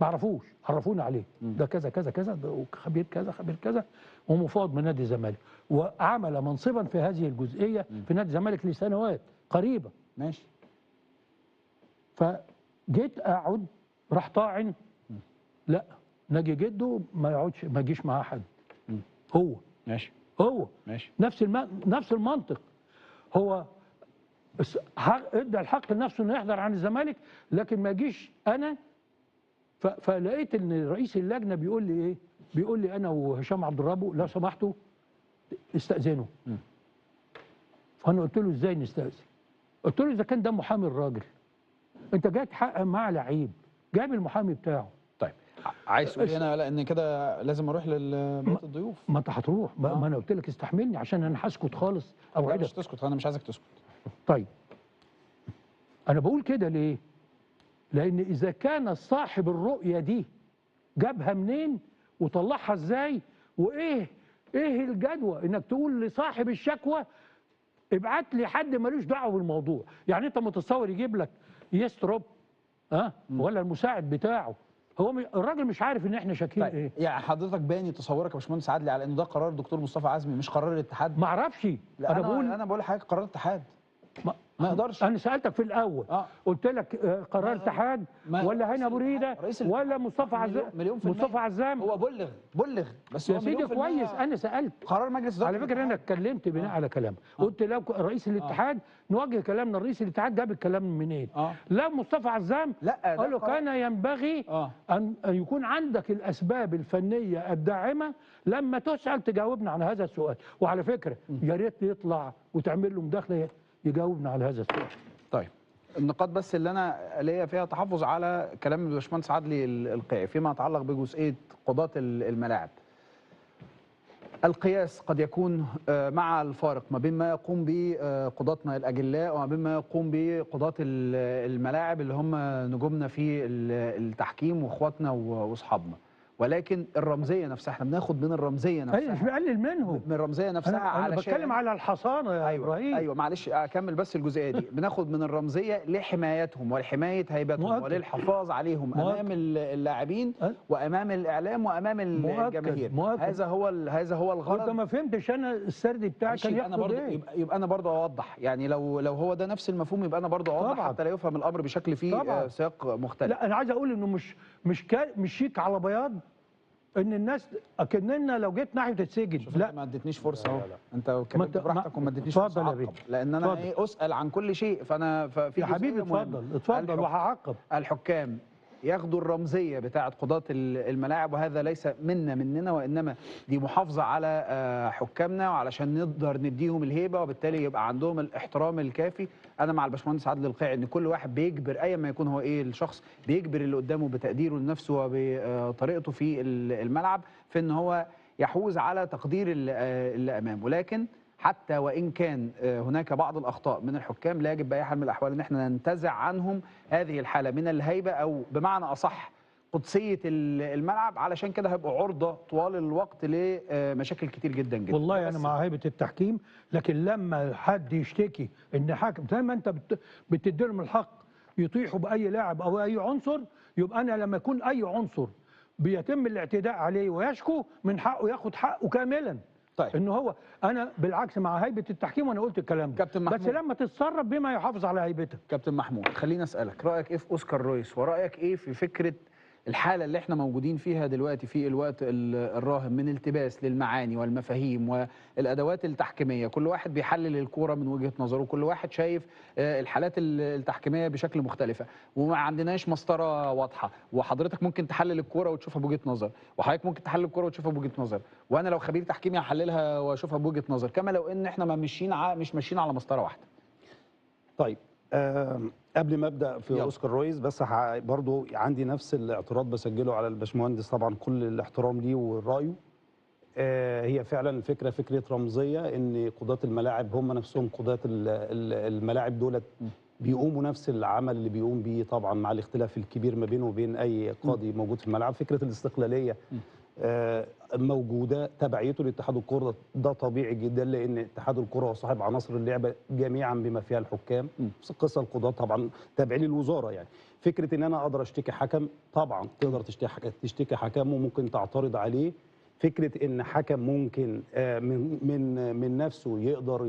ما اعرفوش، عرفوني عليه ده كذا كذا كذا، ده خبير كذا خبير كذا، ومفاوض من نادي الزمالك، وعمل منصبا في هذه الجزئيه في نادي الزمالك لسنوات قريبه. ماشي. فجيت اقعد، راح طاعن لا ناجي جده ما يقعدش، ما يجيش معاه حد. هو ماشي. هو ماشي. نفس المنطق. هو ادى الحق لنفسه انه يحضر عن الزمالك، لكن ما يجيش انا. فلقيت ان رئيس اللجنه بيقول لي ايه؟ بيقول لي انا وهشام عبد الرب لو سمحتوا استاذنوا. فانا قلت له ازاي نستاذن؟ قلت له اذا كان ده محامي الراجل، انت جاي تحقق مع لعيب جايب المحامي بتاعه. طيب عايز تقول انا لا ان كده لازم اروح لبيت الضيوف؟ ما انت هتروح. ما انا قلت لك استحملني عشان انا هسكت خالص اوعدك. لا مش تسكت، انا مش عايزك تسكت. طيب انا بقول كده ليه؟ لان اذا كان صاحب الرؤيه دي جابها منين وطلعها ازاي، وايه الجدوى انك تقول لصاحب الشكوى ابعت لي حد ملوش دعوه بالموضوع. يعني انت متصور يجيب لك يستروب ولا المساعد بتاعه، هو الراجل مش عارف ان احنا شاكين طيب. ايه. يعني حضرتك باين تصورك يا باشمهندس عدلي على انه ده قرار الدكتور مصطفى عزمي مش قرار الاتحاد؟ ما اعرفش. انا بقول لحضرتك قرار الاتحاد. ما يقدرش. انا سالتك في الاول قلت لك قرار اتحاد ولا هاني ابو ريده ولا مصطفى عزام. مليون في المية. مصطفى عزام هو بلغ بس يا هو سيدي مليون في المية. كويس. انا سالت قرار مجلس اداره على فكره، انا اتكلمت بناء على كلام قلت لو رئيس الاتحاد نوجه كلامنا لرئيس الاتحاد، جاب الكلام منين؟ لا مصطفى عزام لا قال له كان ينبغي ان يكون عندك الاسباب الفنيه الداعمه لما تسال تجاوبنا على هذا السؤال. وعلى فكره يا ريت يطلع وتعمل له مداخله يجاوبنا على هذا السؤال. طيب النقاط بس اللي انا ليا فيها تحفظ على كلام الباشمهندس عدلي القيعي فيما يتعلق بجزئيه قضاة الملاعب. القياس قد يكون مع الفارق ما بين ما يقوم به قضاتنا الاجلاء وما بين ما يقوم به قضاة الملاعب اللي هم نجومنا في التحكيم واخواتنا واصحابنا، ولكن الرمزيه نفسها احنا بناخد من الرمزيه نفسها. ايوه مش بقلل منهم، من الرمزيه نفسها أنا بتكلم على الحصانه يا ابراهيم. ايوه معلش اكمل بس الجزئيه دي. بناخد من الرمزيه لحمايتهم ولحمايه هيبتهم وللحفاظ عليهم امام اللاعبين وامام الاعلام وامام الجماهير. هذا هو الغرض. وانت ما فهمتش انا السرد بتاعي كان يقصد ايه؟ يبقى انا برضه اوضح، يعني لو هو ده نفس المفهوم يبقى انا برضه اوضح طبعا. حتى لا يفهم الامر بشكل فيه سياق مختلف. لا انا عايز اقول انه مش شيك على بياض ان الناس اكننا لو جيت ناحيه السجن. لا ما اديتنيش فرصه اهو. انت اتكلمت براحتك وما اديتنيش فرصه اعقب، لان انا اسال عن كل شيء. فانا في يا حبيبي اتفضل وهعقب. الحكام ياخدوا الرمزيه بتاعه قضاة الملاعب، وهذا ليس مننا وانما دي محافظه على حكامنا وعلشان نقدر نديهم الهيبه وبالتالي يبقى عندهم الاحترام الكافي. انا مع الباشمهندس عادل القيعي ان كل واحد بيجبر ايا ما يكون هو ايه الشخص، بيجبر اللي قدامه بتقديره لنفسه وبطريقته في الملعب في ان هو يحوز على تقدير اللي امامه. لكن حتى وإن كان هناك بعض الأخطاء من الحكام لا يجب بأي حال من الأحوال أن احنا ننتزع عنهم هذه الحالة من الهيبة أو بمعنى أصح قدسية الملعب، علشان كده هيبقوا عرضة طوال الوقت لمشاكل كتير جدا جدا. والله أنا مع هيبة التحكيم، لكن لما حد يشتكي إن حكم زي ما أنت بتديلهم الحق يطيحوا بأي لاعب أو أي عنصر، يبقى أنا لما يكون أي عنصر بيتم الاعتداء عليه ويشكو من حقه ياخد حقه كاملا. طيب ان هو انا بالعكس مع هيبه التحكيم وانا قلت الكلام ده، كابتن محمود، بس لما تتصرف بما يحافظ على هيبتك. كابتن محمود خليني اسالك رايك ايه في اوسكار رويس، ورايك ايه في فكره الحاله اللي احنا موجودين فيها دلوقتي في الوقت الراهن من التباس للمعاني والمفاهيم والادوات التحكيميه؟ كل واحد بيحلل الكوره من وجهه نظره، كل واحد شايف الحالات التحكيميه بشكل مختلفه، وما عندناش مسطره واضحه. وحضرتك ممكن تحلل الكوره وتشوفها بوجهه نظر، وحضرتك ممكن تحلل الكوره وتشوفها بوجهه نظر، وانا لو خبير تحكيمي هحللها واشوفها بوجهه نظر، كما لو ان احنا ما مش ماشيين على مسطره واحده. طيب قبل ما ابدا في يلا. اوسكار رويز بس برضو عندي نفس الاعتراض بسجله على الباشمهندس، طبعا كل الاحترام ليه ورايه. هي فعلا الفكره فكره رمزيه ان قضاة الملاعب هم نفسهم قضاة الملاعب دولت بيقوموا نفس العمل اللي بيقوم بيه، طبعا مع الاختلاف الكبير ما بينه وبين اي قاضي موجود في الملعب. فكره الاستقلاليه موجوده، تبعيته لاتحاد الكره ده طبيعي جدا، لان اتحاد الكره هو صاحب عناصر اللعبه جميعا بما فيها الحكام، قصه القضاه طبعا تابعين للوزاره. يعني فكره ان انا اقدر اشتكي حكم، طبعا تقدر تشتكي حكم وممكن تعترض عليه. فكره ان حكم ممكن من نفسه يقدر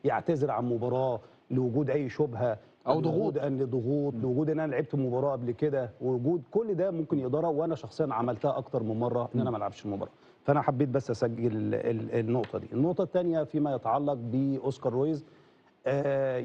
يعتذر عن مباراه لوجود اي شبهه او ضغوط، لوجود ان انا لعبت مباراه قبل كده، وجود كل ده ممكن يقدرها، وانا شخصيا عملتها اكتر من مره ان انا ما العبش المباراه. فانا حبيت بس اسجل النقطه دي. النقطه الثانيه فيما يتعلق باوسكار رويز،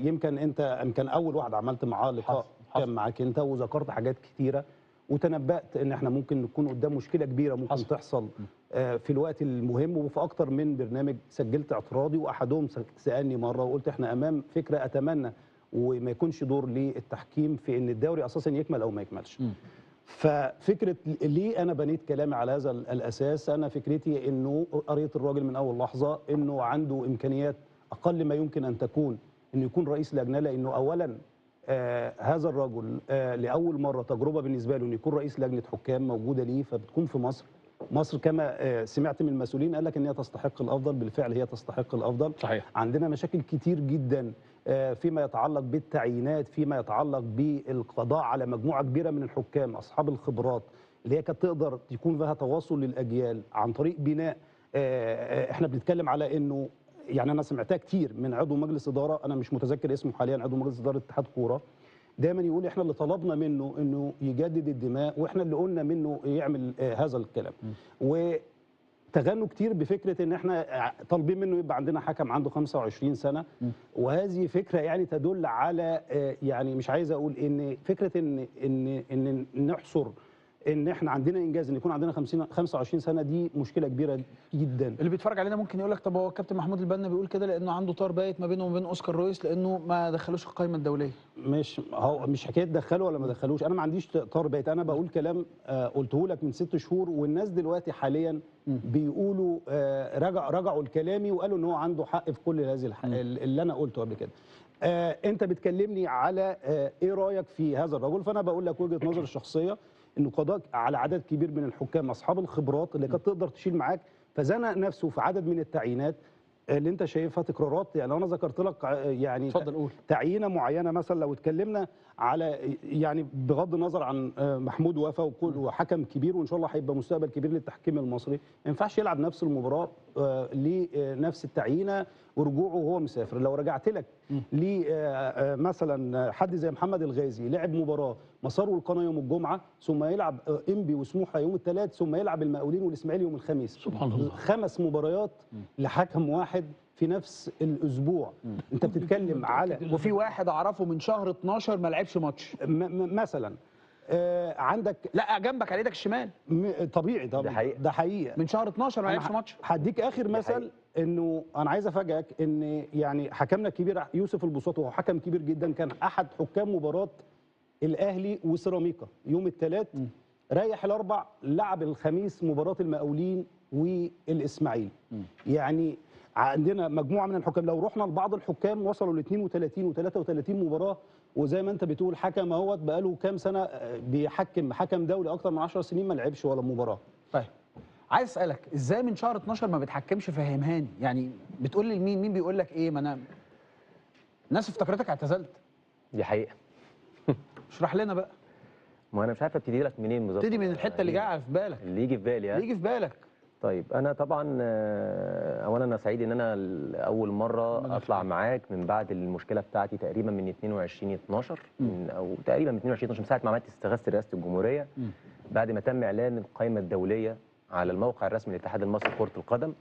يمكن اول واحد عملت معاه لقاء كان معاك انت، وذكرت حاجات كتيره وتنبأت ان احنا ممكن نكون قدام مشكله كبيره ممكن تحصل في الوقت المهم. وفي اكتر من برنامج سجلت اعتراضي، واحدهم سالني مره وقلت احنا امام فكره اتمنى وما يكونش دور للتحكيم في ان الدوري اساسا يكمل او ما يكملش. ففكره ليه انا بنيت كلامي على هذا الاساس؟ انا فكرتي انه قريت الراجل من اول لحظه انه عنده امكانيات اقل ما يمكن ان تكون انه يكون رئيس لجنه، لانه اولا هذا الرجل لاول مره تجربه بالنسبه له انه يكون رئيس لجنه حكام موجوده ليه، فبتكون في مصر كما سمعت من المسؤولين قال لك ان هي تستحق الافضل. بالفعل هي تستحق الافضل. صحيح. عندنا مشاكل كتير جدا فيما يتعلق بالتعيينات، فيما يتعلق بالقضاء على مجموعه كبيره من الحكام اصحاب الخبرات اللي هي كانت تقدر يكون فيها تواصل للاجيال عن طريق بناء. احنا بنتكلم على انه يعني انا سمعتها كتير من عضو مجلس اداره، انا مش متذكر اسمه حاليا، عضو مجلس اداره اتحاد كوره، دايما يقول احنا اللي طلبنا منه انه يجدد الدماء، واحنا اللي قلنا منه يعمل هذا الكلام. وتغنوا كتير بفكره ان احنا طالبين منه يبقى عندنا حكم عنده 25 سنه، وهذه فكره يعني تدل على يعني مش عايز اقول ان فكره ان نحصر ان احنا عندنا انجاز ان يكون عندنا 25 سنه، دي مشكله كبيره جدا. اللي بيتفرج علينا ممكن يقول لك طب هو الكابتن محمود البنا بيقول كده لانه عنده طار بايت ما بينه وبين اوسكار رويس لانه ما دخلوش القائمه الدوليه. مش حكايه دخلوا ولا ما دخلوش، انا ما عنديش طار بايت، انا بقول كلام قلته لك من 6 شهور، والناس دلوقتي حاليا بيقولوا رجعوا لكلامي وقالوا ان هو عنده حق في كل هذه اللي انا قلته قبل كده. انت بتكلمني على ايه رايك في هذا الرجل، فانا بقول لك وجهه نظري الشخصيه انه قضاء على عدد كبير من الحكام اصحاب الخبرات اللي كانت تقدر تشيل معاك، فزنق نفسه في عدد من التعيينات اللي انت شايفها تكرارات. يعني انا ذكرت لك يعني اتفضل قول. تعيينه معينه، مثلا لو اتكلمنا على يعني بغض النظر عن محمود وفا وحكم كبير وان شاء الله هيبقى مستقبل كبير للتحكيم المصري، ما ينفعش يلعب نفس المباراه لنفس التعيينه ورجوعه وهو مسافر. لو رجعت لك مثلا حد زي محمد الغازي لعب مباراه مساره القناه يوم الجمعه، ثم يلعب انبي وسموحه يوم الثلاث، ثم يلعب المقاولين والاسماعيلي يوم الخميس. سبحان الله. 5 مباريات لحكم واحد في نفس الاسبوع. انت بتتكلم على وفي واحد اعرفه من شهر 12 ما لعبش ماتش مثلا عندك لا جنبك على ايدك الشمال طبيعي ده حقيقه من شهر 12 ما لعبش ماتش. هديك اخر مثل، انه انا عايز افاجئك ان يعني حكمنا الكبير يوسف البساطي، وهو حكم كبير جدا، كان احد حكام مباراه الاهلي وسيراميكا يوم الثلاث، ريح الاربع، لعب الخميس مباراه المقاولين والاسماعيلي. يعني عندنا مجموعه من الحكام، لو رحنا لبعض الحكام وصلوا ل 32 و33 مباراه، وزي ما انت بتقول حكم اهوت بقاله كام سنه بيحكم، حكم دولي اكتر من 10 سنين ما لعبش ولا مباراه. طيب عايز اسالك ازاي من شهر 12 ما بتحكمش؟ فهمهاني يعني، بتقول لي لمين؟ مين بيقول لك ايه؟ ما انا الناس افتكرتك اعتزلت. دي حقيقه. اشرح لنا بقى. ما انا مش عارف ابتدي لك منين بالظبط. ابتدي من الحته اللي جايه في بالك، اللي يجي في بالي. اللي يجي في بالك. طيب انا طبعا اولا انا سعيد ان انا اول مره اطلع معاك من بعد المشكله بتاعتي تقريبا من 22/12 او تقريبا من 22/12 من ساعه ما عملت استغاثه رئاسه الجمهوريه، بعد ما تم اعلان القائمه الدوليه على الموقع الرسمي للاتحاد المصري لكره القدم.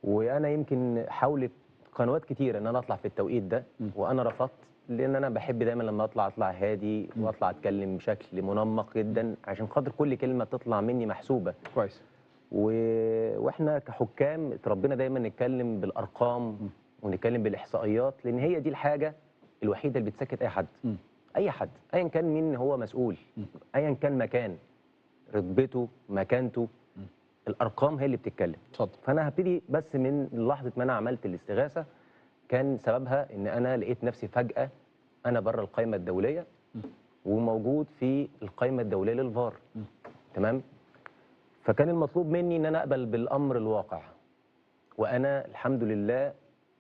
وانا يمكن حاولت قنوات كتير ان انا اطلع في التوقيت ده، وانا رفضت، لان انا بحب دايما لما اطلع هادي واطلع اتكلم بشكل منمق جدا عشان خاطر كل كلمه تطلع مني محسوبه كويس. واحنا كحكام اتربينا دايما نتكلم بالارقام ونتكلم بالاحصائيات، لان هي دي الحاجه الوحيده اللي بتسكت اي حد. اي حد ايا كان مين هو مسؤول، ايا كان مكان رتبته مكانته، الارقام هي اللي بتتكلم. اتفضل. فانا هبتدي بس من لحظه ما انا عملت الاستغاثه، كان سببها ان انا لقيت نفسي فجاه انا بره القائمه الدوليه وموجود في القائمه الدوليه للفار. تمام. فكان المطلوب مني ان انا اقبل بالامر الواقع، وانا الحمد لله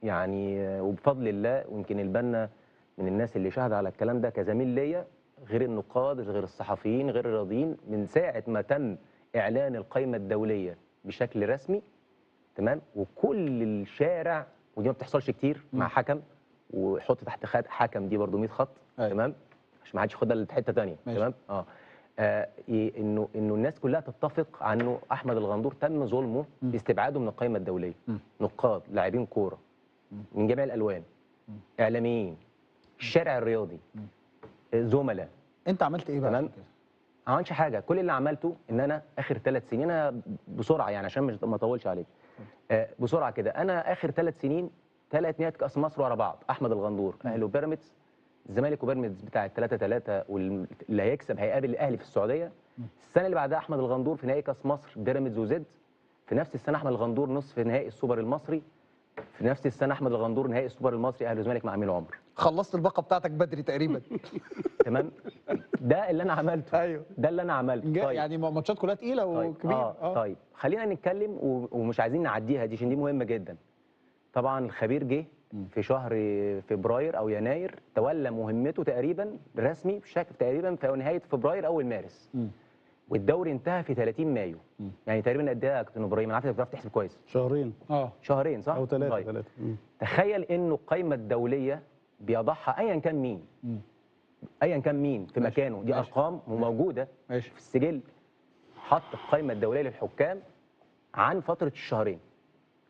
يعني وبفضل الله، ويمكن البنا من الناس اللي شهد على الكلام ده كزميل ليا، غير النقاد غير الصحفيين غير الرياضيين، من ساعه ما تم اعلان القائمه الدوليه بشكل رسمي، تمام، وكل الشارع، ودي ما بتحصلش كتير مع حكم وحط تحت خط حكم دي برضو 100 خط. تمام، عشان ما حدش ياخدها لحته ثانيه. تمام. انه الناس كلها تتفق على انه احمد الغندور تم ظلمه باستبعاده من القائمه الدوليه. نقاد، لاعبين كوره من جميع الالوان، اعلاميين، الشارع الرياضي، زملاء. انت عملت ايه بقى؟ تمام. ما عملتش حاجه، كل اللي عملته ان انا اخر 3 سنين، انا بسرعه يعني عشان ما اطولش عليك، بسرعه كده، انا اخر 3 سنين 3 نهائيات كاس مصر ورا بعض، احمد الغندور، اهلي وبيراميدز، الزمالك وبيراميدز بتاع 3-3، واللي هيكسب هيقابل الاهلي في السعوديه. السنه اللي بعدها احمد الغندور في نهائي كاس مصر بيراميدز وزد. في نفس السنه احمد الغندور نصف نهائي السوبر المصري. في نفس السنه احمد الغندور نهائي السوبر المصري اهلي وزمالك مع امين عمر. خلصت الباقه بتاعتك بدري تقريبا. تمام. ده اللي انا عملته. ايوه، ده اللي انا عملته. طيب. يعني ماتشات كلها تقيله وكبيره. طيب خلينا نتكلم ومش عايزين نعديها دي عشان دي مهمه جدا. طبعا الخبير جه في شهر فبراير او يناير، تولى مهمته تقريبا رسمي بشكل تقريبا في نهايه فبراير اول مارس. والدوري انتهى في 30 مايو. يعني تقريبا قد ايه يا كابتن ابراهيم؟ انا عارف انك بتعرف تحسب كويس. شهرين شهرين صح؟ او ثلاثه طيب. ثلاثه. تخيل انه القائمه الدوليه بيضعها ايا كان مين، ايا كان مين في ماشي. مكانه، دي ماشي. ارقام وموجوده ماشي. في السجل. حط القائمه الدوليه للحكام عن فتره الشهرين.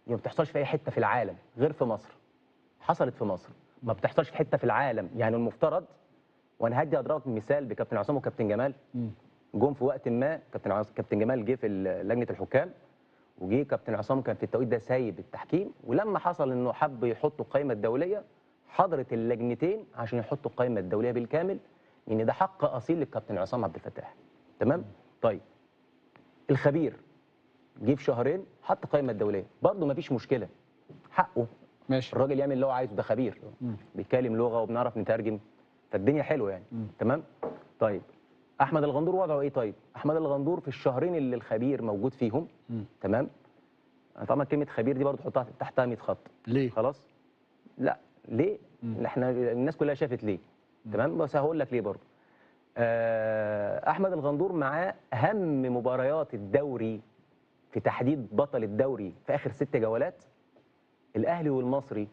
دي ما بتحصلش في اي حته في العالم غير في مصر. حصلت في مصر، ما بتحصلش في حته في العالم. يعني المفترض، وانا هدي اضرب مثال بكابتن عصام وكابتن جمال. جم في وقت ما كابتن جمال جه في لجنه الحكام، وجه كابتن عصام كان في التوقيت ده سايب التحكيم، ولما حصل انه حب يحطوا القائمه الدوليه حضرت اللجنتين عشان يحطوا القائمه الدوليه بالكامل، ان ده حق اصيل للكابتن عصام عبد الفتاح. تمام؟ طيب الخبير جه في شهرين حط القائمه الدوليه، برضه ما فيش مشكله، حقه. ماشي. الراجل يعمل اللي هو عايزه، ده خبير بيتكلم لغه وبنعرف نترجم، فالدنيا حلوه يعني. تمام؟ طيب احمد الغندور وضعه ايه؟ طيب احمد الغندور في الشهرين اللي الخبير موجود فيهم، تمام؟ طبعا كلمه خبير دي برضه تحطها تحتها 100 خط. ليه؟ خلاص؟ لا ليه؟ احنا الناس كلها شافت ليه. تمام؟ بس هقول لك ليه برضه. احمد الغندور معاه اهم مباريات الدوري في تحديد بطل الدوري في اخر 6 جولات، الاهلي والمصري.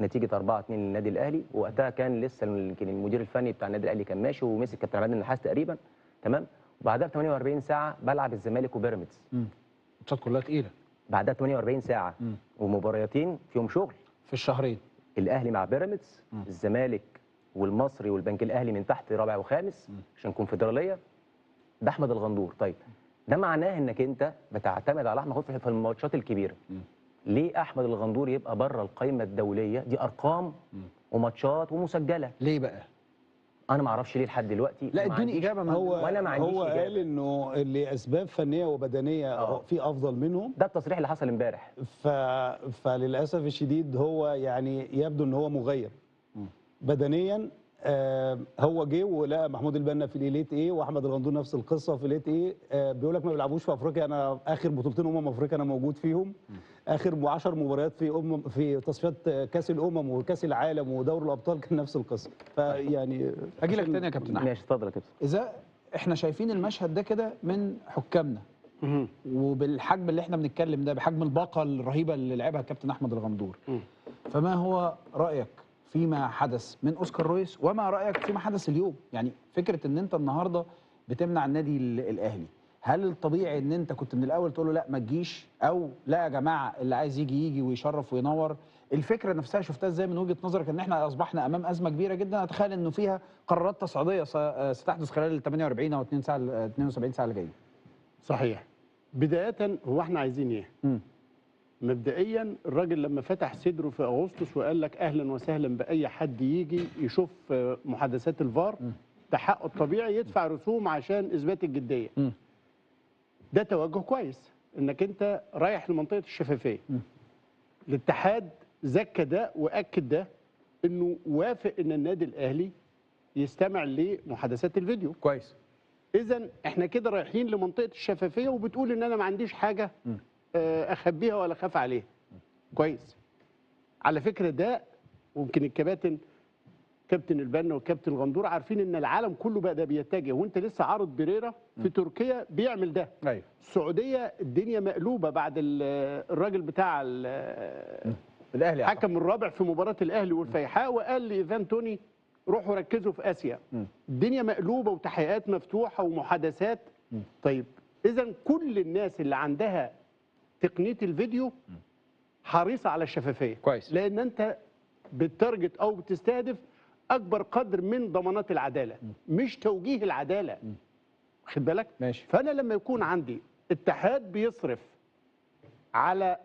نتيجه 4-2 للنادي الاهلي، ووقتها كان لسه يمكن المدير الفني بتاع النادي الاهلي كان ماشي، ومسك كابتن عماد النحاس تقريبا. تمام؟ وبعدها ب 48 ساعه بلعب الزمالك وبيراميدز. الماتشات كلها تقيله. بعدها 48 ساعه ومباريتين فيهم شغل في الشهرين. الاهلي مع بيراميدز، الزمالك والمصري والبنك الاهلي من تحت رابع وخامس عشان كونفدراليه. ده احمد الغندور. طيب ده معناه انك انت بتعتمد على احمد الغندور في الماتشات الكبيره. ليه احمد الغندور يبقى بره القائمه الدوليه؟ دي ارقام وماتشات ومسجله. ليه بقى؟ انا ما اعرفش ليه لحد دلوقتي. لا وما ادوني عنديش- اجابه. وانا ما عنديش هو قال إجابة. انه لاسباب فنيه وبدنيه في افضل منهم. ده التصريح اللي حصل امبارح. فللاسف الشديد هو يعني يبدو ان هو مغير بدنيا. هو جه ولقى محمود البنا في الإيليت ايه، واحمد الغندور نفس القصه في الإيليت ايه. بيقول لك ما بيلعبوش في افريقيا. انا اخر بطولتين افريقيا انا موجود فيهم. اخر 10 مباريات في تصفيات كاس الامم وكاس العالم ودوري الابطال كان نفس القصه. فيعني هاجي لك تاني يا كابتن احمد. ماشي اتفضل يا كابتن. اذا احنا شايفين المشهد ده كده من حكامنا وبالحجم اللي احنا بنتكلم ده، بحجم الباقه الرهيبه اللي لعبها الكابتن احمد الغندور، فما هو رايك فيما حدث من اوسكار رويس، وما رايك فيما حدث اليوم؟ يعني فكره ان انت النهارده بتمنع النادي الاهلي، هل الطبيعي ان انت كنت من الاول تقول له لا ما تجيش، او لا يا جماعه اللي عايز يجي ويشرف وينور؟ الفكره نفسها شفتها ازاي من وجهه نظرك؟ ان احنا اصبحنا امام ازمه كبيره جدا، اتخيل انه فيها قرارات تصعيديه ستحدث خلال ال 48 او 72 ساعه اللي جايه. صحيح. بداية هو احنا عايزين ايه؟ مبدئيا الراجل لما فتح صدره في اغسطس وقال لك اهلا وسهلا باي حد يجي يشوف محادثات الفار، ده حقه الطبيعي يدفع رسوم عشان اثبات الجديه. ده توجه كويس انك انت رايح لمنطقه الشفافيه. الاتحاد زكى ده واكد ده، انه وافق ان النادي الاهلي يستمع لمحادثات الفيديو. كويس. اذا احنا كده رايحين لمنطقه الشفافيه، وبتقول ان انا ما عنديش حاجه اخبيها ولا اخاف عليها. كويس. على فكره ده ممكن الكباتن كابتن البنا وكابتن الغندور عارفين ان العالم كله بقى ده بيتجه، وانت لسه عارض بريرا في تركيا بيعمل ده. ايوه. السعوديه الدنيا مقلوبه بعد الراجل بتاع الاهلي الحكم الرابع في مباراه الاهلي والفيحاء، وقال لايفان توني روحوا ركزوا في اسيا. الدنيا مقلوبه وتحقيقات مفتوحه ومحادثات. طيب اذا كل الناس اللي عندها تقنيه الفيديو حريصه على الشفافيه. كويس. لان انت بتارجت او بتستهدف اكبر قدر من ضمانات العداله، مش توجيه العداله. واخد بالك؟ ماشي. فانا لما يكون عندي اتحاد بيصرف على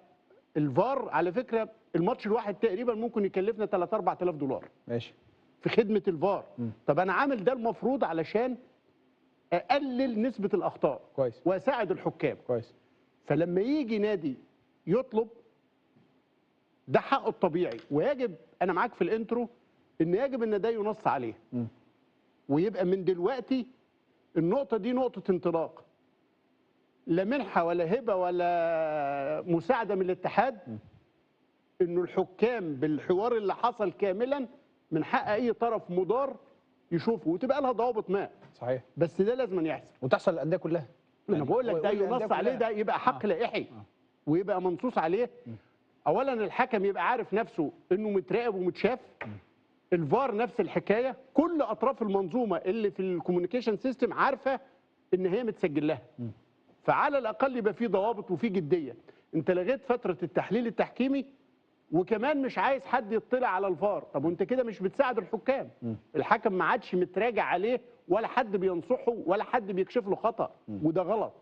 الفار، على فكره الماتش الواحد تقريبا ممكن يكلفنا 3-4 آلاف دولار. ماشي. في خدمه الفار. طب انا عامل ده المفروض علشان اقلل نسبه الاخطاء. كويس. واساعد الحكام. كويس. فلما يجي نادي يطلب، ده حقه الطبيعي، ويجب انا معاك في الانترو ان يجب ان ده ينص عليه. ويبقى من دلوقتي النقطه دي نقطه انطلاق، لا منحه ولا هبه ولا مساعده من الاتحاد. انه الحكام بالحوار اللي حصل كاملا من حق اي طرف مضار يشوفه، وتبقى لها ضوابط ما. صحيح. بس ده لازم يحصل. وتحصل للانديه كلها. انا بقول لك ده ويقول للأندية ينص عليه، كلها. ده يبقى حق لائحي ويبقى منصوص عليه. اولا الحكم يبقى عارف نفسه انه متراقب ومتشاف. الفار نفس الحكايه، كل اطراف المنظومه اللي في الكوميونيكيشن سيستم عارفه ان هي متسجل لها. فعلى الاقل يبقى في ضوابط وفي جديه. انت لغيت فتره التحليل التحكيمي وكمان مش عايز حد يطلع على الفار. طب وانت كده مش بتساعد الحكام. الحكم ما عادش متراجع عليه ولا حد بينصحه ولا حد بيكشف له خطأ، وده غلط.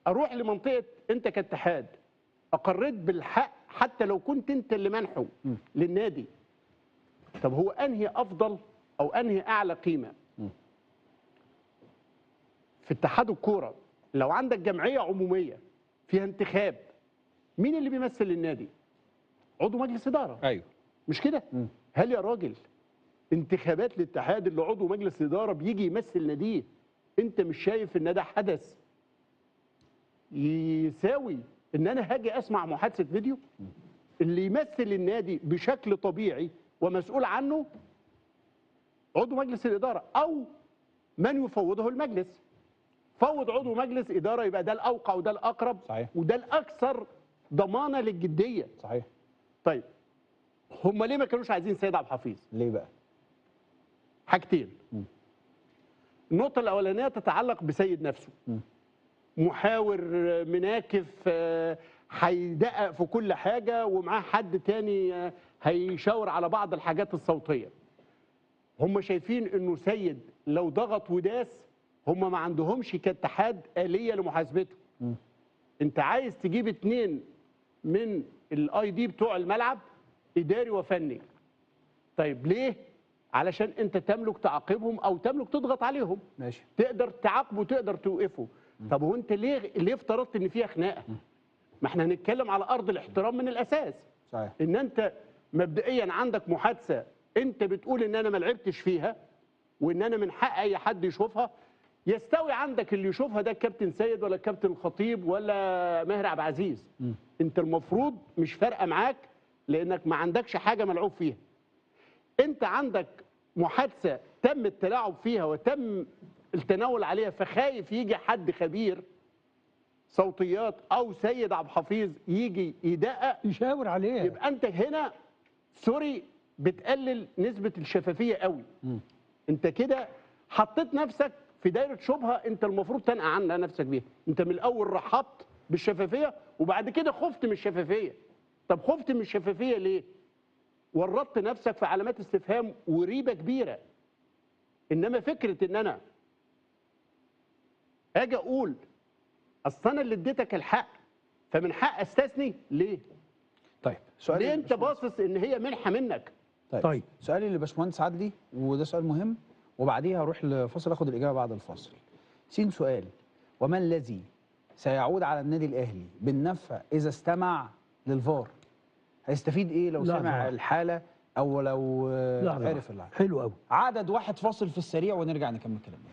اروح لمنطقه انت كاتحاد اقريت بالحق حتى لو كنت انت اللي منحه للنادي. طب هو انهي افضل او انهي اعلى قيمه؟ في اتحاد الكوره لو عندك جمعيه عموميه فيها انتخاب، مين اللي بيمثل النادي؟ عضو مجلس اداره. ايوه. مش كده؟ هل يا راجل انتخابات الاتحاد اللي عضو مجلس اداره بيجي يمثل ناديه، انت مش شايف ان ده حدث يساوي ان انا هاجي اسمع محادثه فيديو؟ اللي يمثل النادي بشكل طبيعي ومسؤول عنه عضو مجلس الاداره او من يفوضه المجلس. فوض عضو مجلس اداره يبقى ده الاوقع وده الاقرب. صحيح. وده الاكثر ضمانه للجديه. صحيح. طيب هم ليه ما كانوش عايزين سيد عبد الحفيظ؟ ليه بقى؟ حاجتين. النقطه الاولانيه تتعلق بسيد نفسه. محاور مناكف، هيدقق في كل حاجه ومعاه حد تاني هيشاور على بعض الحاجات الصوتيه. هم شايفين انه سيد لو ضغط وداس هم ما عندهمش كاتحاد آلية لمحاسبته. انت عايز تجيب 2 من الاي دي بتوع الملعب، اداري وفني. طيب ليه؟ علشان انت تملك تعاقبهم او تملك تضغط عليهم. ماشي. تقدر تعاقبه تقدر توقفه. طب هو انت ليه افترضت ان فيها خناقه؟ ما احنا هنتكلم على ارض الاحترام من الاساس. صحيح. ان انت مبدئيا عندك محادثه انت بتقول ان انا ما لعبتش فيها وان انا من حق اي حد يشوفها. يستوي عندك اللي يشوفها ده الكابتن سيد ولا الكابتن الخطيب ولا ماهر عبد العزيز. انت المفروض مش فارقه معاك لانك ما عندكش حاجه ملعوب فيها. انت عندك محادثه تم التلاعب فيها وتم التناول عليها، فخايف يجي حد خبير صوتيات او سيد عبد الحفيظ يجي يدقق يشاور عليه. يبقى انت هنا سوري بتقلل نسبه الشفافيه قوي. انت كده حطيت نفسك في دايره شبهه انت المفروض تنقع عنها نفسك بيها. انت من الاول رحبت بالشفافيه وبعد كده خفت من الشفافيه. طب خفت من الشفافيه ليه؟ ورطت نفسك في علامات استفهام وريبه كبيره. انما فكره ان انا اجي اقول اصل انا اللي اديتك الحق فمن حق استثني ليه؟ طيب سؤالي ليه انت باصص ان هي منحه منك؟ طيب. سؤالي لباشمهندس عدلي وده سؤال مهم وبعديها هروح لفاصل اخد الاجابه بعد الفاصل. سؤال: وما الذي سيعود على النادي الاهلي بالنفع اذا استمع للفار؟ هيستفيد ايه لو سمع الحاله او لو عرف الحاله؟ حلو قوي. عدد واحد فاصل في السريع ونرجع نكمل كلامنا.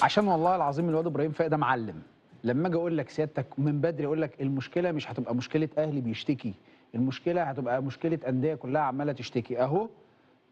عشان والله العظيم الواد ابراهيم فايق ده معلم. لما اجي اقول لك سيادتك من بدري اقول لك المشكله مش هتبقى مشكله اهلي بيشتكي، المشكله هتبقى مشكله انديه كلها عماله تشتكي. اهو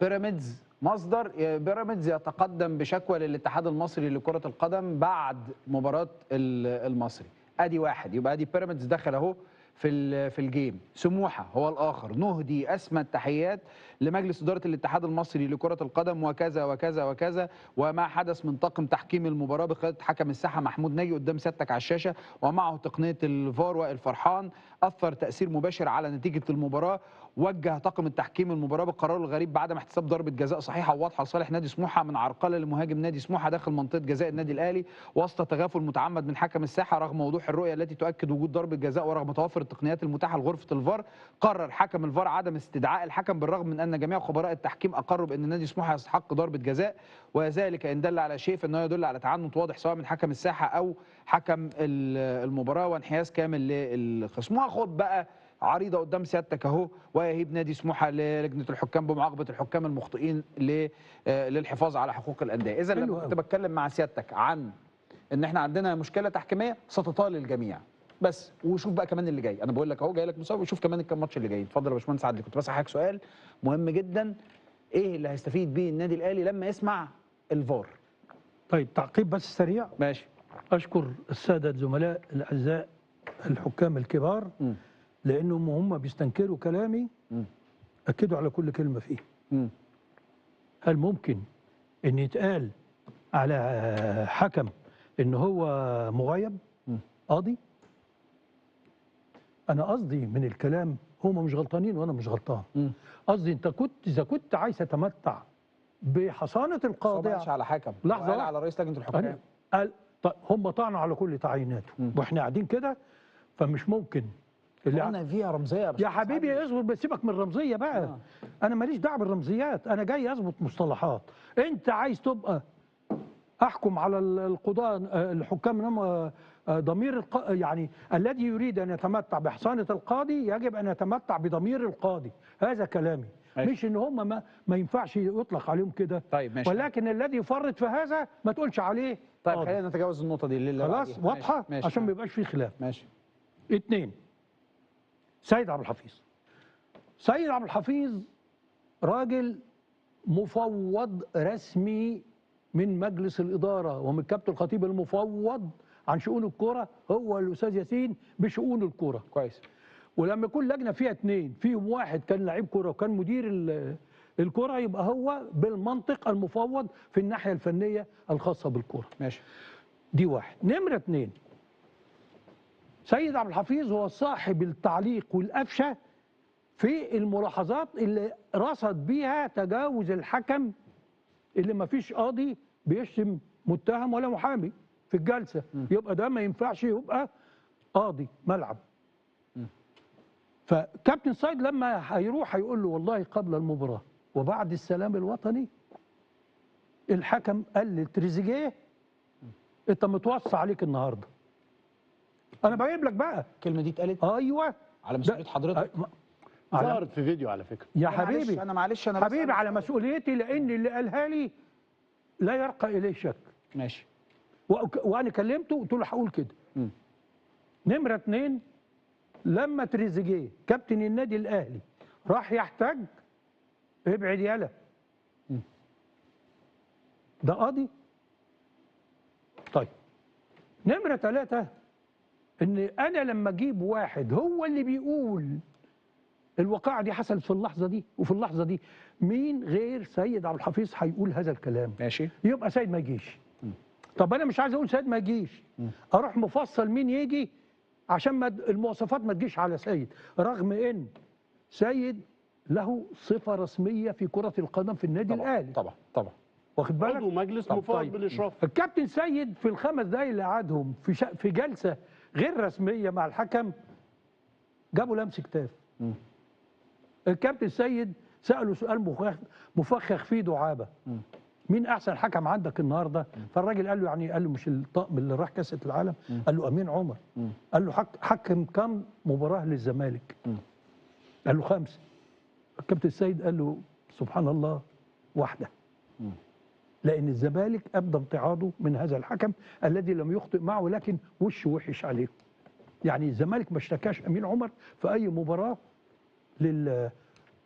بيراميدز، مصدر بيراميدز يتقدم بشكوى للاتحاد المصري لكره القدم بعد مباراه المصري. ادي واحد، يبقى ادي بيراميدز دخل اهو في الجيم. سموحه هو الاخر. نهدي اسمى التحيات لمجلس اداره الاتحاد المصري لكره القدم وكذا وكذا وكذا وما حدث من طاقم تحكيم المباراه بقياده حكم الساحه محمود ناجي قدام سيادتك على الشاشه ومعه تقنيه الفار وائل فرحان اثر تاثير مباشر على نتيجه المباراه. وجه طاقم التحكيم المباراه بالقرار الغريب بعدم احتساب ضربه جزاء صحيحه وواضحه لصالح نادي سموحه من عرقله لمهاجم نادي سموحه داخل منطقه جزاء النادي الاهلي وسط تغافل متعمد من حكم الساحه رغم وضوح الرؤيه التي تؤكد وجود ضربه جزاء ورغم توفر التقنيات المتاحه لغرفه الفار. قرر حكم الفار عدم استدعاء الحكم بالرغم من ان جميع خبراء التحكيم اقروا بان نادي سموحه يستحق ضربه جزاء وذلك ان دل على شيء فانه يدل على تعنت واضح سواء من حكم الساحه او حكم المباراه وانحياز كامل للخصم. وهاخد بقى عريضه قدام سيادتك اهو ويهيب نادي سموحه للجنه الحكام بمعاقبه الحكام المخطئين للحفاظ على حقوق الانديه. اذا لما كنت بتكلم مع سيادتك عن ان احنا عندنا مشكله تحكيميه ستطال الجميع بس وشوف بقى كمان اللي جاي. انا بقول لك اهو جاي لك مسابقه، وشوف كمان الكام ماتش اللي جاي. اتفضل يا باشمهندس عادل، كنت بسأل حضرتك سؤال مهم جدا، ايه اللي هيستفيد بيه النادي الاهلي لما يسمع الفار؟ طيب تعقيب بس سريع. ماشي. اشكر الساده الزملاء الاعزاء الحكام الكبار لانهم هم بيستنكروا كلامي اكدوا على كل كلمه فيه. هل ممكن ان يتقال على حكم ان هو مغيب قاضي؟ انا قصدي من الكلام هم مش غلطانين وانا مش غلطان. قصدي انت اذا كنت عايز تتمتع بحصانه القاضي. ما على حكم، لحظه وقال على رئيس لجنه الحكام. قال هم طعنوا على كل تعييناته واحنا قاعدين كده، فمش ممكن اللي فيها رمزيه يا حبيبي اصبر بس، سيبك من الرمزيه بقى. انا ماليش دعوه بالرمزيات، انا جاي اظبط مصطلحات. انت عايز تبقى احكم على القضاة الحكام انهم ضمير يعني الذي يريد ان يتمتع بحصانه القاضي يجب ان يتمتع بضمير القاضي، هذا كلامي. ماشي. مش ان هم ما ينفعش يطلق عليهم كده. طيب ماشي. ولكن الذي يفرط في هذا ما تقولش عليه. طيب خلينا نتجاوز النقطه دي اللي خلاص واضحه. ماشي. عشان ما يبقاش في خلاف. ماشي. 2 سيد عبد الحفيظ. سيد عبد الحفيظ راجل مفوض رسمي من مجلس الإدارة ومن كابتن الخطيب، المفوض عن شؤون الكرة هو الأستاذ ياسين بشؤون الكرة. كويس. ولما يكون لجنة فيها 2 فيهم واحد كان لعيب كرة وكان مدير الكرة، يبقى هو بالمنطق المفوض في الناحية الفنية الخاصة بالكرة. ماشي. دي 1. نمرة 2 سيد عبد الحفيظ هو صاحب التعليق والقفشة في الملاحظات اللي رصد بيها تجاوز الحكم، اللي ما فيش قاضي بيشتم متهم ولا محامي في الجلسة. يبقى ده ما ينفعش يبقى قاضي ملعب. فكابتن سيد لما هيروح هيقول له والله قبل المباراة وبعد السلام الوطني الحكم قال لتريزيجيه انت متوصى عليك النهارده. انا بجيب لك بقى الكلمه دي اتقالت. ايوه على مسؤوليه حضرتك. ظهرت في فيديو على فكره. يا حبيبي معلش انا حبيبي على مسؤوليتي، لان اللي قالها لي لا يرقى اليه شك. ماشي. وانا كلمته قلت له هقول كده. نمره 2 لما تريزيجيه كابتن النادي الاهلي راح يحتاج ابعد يالا. ده قاضي؟ طيب. نمره 3 ان انا لما اجيب واحد هو اللي بيقول الوقائع دي حصلت في اللحظه دي وفي اللحظه دي، مين غير سيد عبد الحفيظ هيقول هذا الكلام؟ ماشي. يبقى سيد ما يجيش. طب انا مش عايز اقول سيد ما يجيش، اروح مفصل مين يجي عشان ما المواصفات ما تجيش على سيد، رغم ان سيد له صفه رسميه في كره القدم في النادي الاهلي. طبعا واخد بالك؟ عضو مجلس مفوض بالاشراف. الكابتن سيد في ال5 دقايق اللي قعدهم في جلسه غير رسميه مع الحكم جابوا لمس كتاف. الكابتن سيد سأله سؤال مفخخ فيه دعابة. مين أحسن حكم عندك النهاردة؟ فالراجل قال له قال له مش الطقم اللي راح كأس العالم؟ قال له أمين عمر. قال له حكم كم مباراة للزمالك؟ قال له 5. الكابتن سيد قال له سبحان الله 1. لأن الزمالك أبدى امتعاضه من هذا الحكم الذي لم يخطئ معه ولكن وشه وحش عليه. يعني الزمالك ما اشتكاش أمين عمر في أي مباراة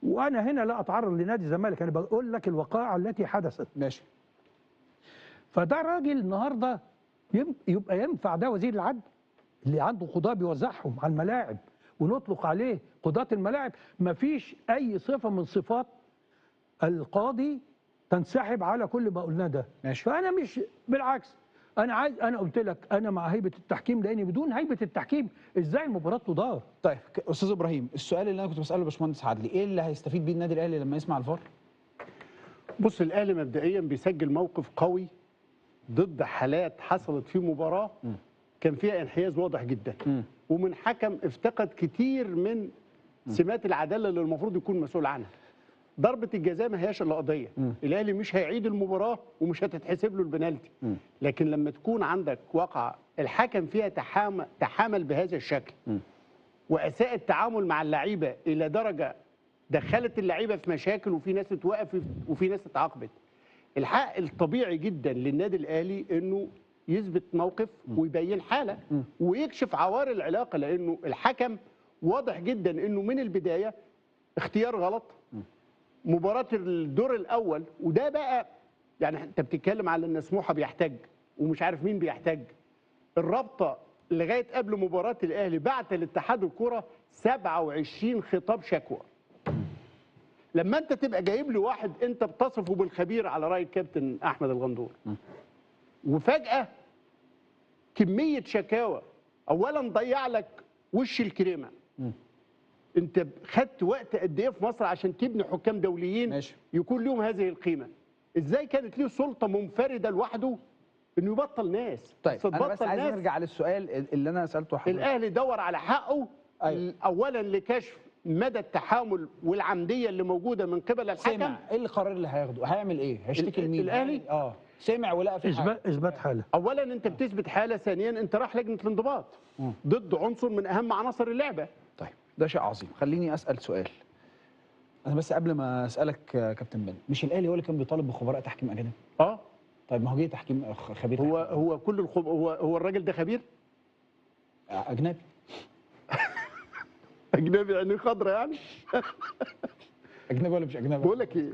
وانا هنا لا اتعرض لنادي الزمالك، انا بقول لك الوقائع التي حدثت. ماشي. فده راجل النهارده يبقى ينفع ده وزير العدل اللي عنده قضاة بيوزعهم على الملاعب ونطلق عليه قضاة الملاعب؟ مفيش اي صفه من صفات القاضي تنسحب على كل ما قلناه ده. ماشي. فانا مش بالعكس، انا قلت لك انا مع هيبه التحكيم، لان بدون هيبه التحكيم ازاي المباراه تدار؟ طيب استاذ ابراهيم، السؤال اللي انا كنت بساله لباشمهندس عدلي، ايه اللي هيستفيد بيه النادي الاهلي لما يسمع الفار؟ بص، الاهلي مبدئيا بيسجل موقف قوي ضد حالات حصلت في مباراه كان فيها انحياز واضح جدا ومن حكم افتقد كتير من سمات العداله اللي المفروض يكون مسؤول عنها. ضربة الجزاء ما هياش الا قضيه، الاهلي مش هيعيد المباراه ومش هتتحسب له البنالتي. لكن لما تكون عندك واقعه الحكم فيها تحامل بهذا الشكل واساء التعامل مع اللعيبه الى درجه دخلت اللعيبه في مشاكل وفي ناس اتوقفت وفي ناس اتعاقبت، الحق الطبيعي جدا للنادي الاهلي انه يثبت موقف ويبين حاله ويكشف عوار العلاقه، لانه الحكم واضح جدا انه من البدايه اختيار غلط. مباراه الدور الاول، وده بقى يعني انت بتتكلم على ان سموحه بيحتاج ومش عارف مين بيحتاج. الرابطه لغايه قبل مباراه الاهلي بعت لاتحاد الكره 27 خطاب شكوى. لما انت تبقى جايب لي واحد انت بتصفه بالخبير على راي الكابتن احمد الغندور، وفجاه كميه شكاوى، اولا ضيع لك وش الكريمه. انت خدت وقت قد ايه في مصر عشان تبني حكام دوليين ماشي. يكون لهم هذه القيمه؟ ازاي كانت ليه سلطه منفرده لوحده انه يبطل ناس؟ طيب انا بس تبطل عايز ناس. نرجع للسؤال اللي انا سالته حضرتك. الاهلي دور على حقه. أيوة. اولا لكشف مدى التحامل والعمديه اللي موجوده من قبل الحكم. سمع ايه القرار اللي هياخده؟ هيعمل ايه؟ هيشتكي لمين؟ الأهلي؟ سمع ولقى في حاجه. اثبات حاله. اولا انت بتثبت حاله، ثانيا انت راح لجنه الانضباط ضد عنصر من اهم عناصر اللعبه. طيب ده شيء عظيم. خليني اسال سؤال. انا بس قبل ما اسالك يا كابتن بن، مش الاهلي هو اللي كان بيطالب بخبراء تحكيم اجانب؟ طيب ما هو جه تحكيم خبير هو كل هو الراجل ده خبير اجنبي. اجنبي يعني خضرة يعني. اجنبي ولا مش اجنبي؟ بقول لك ايه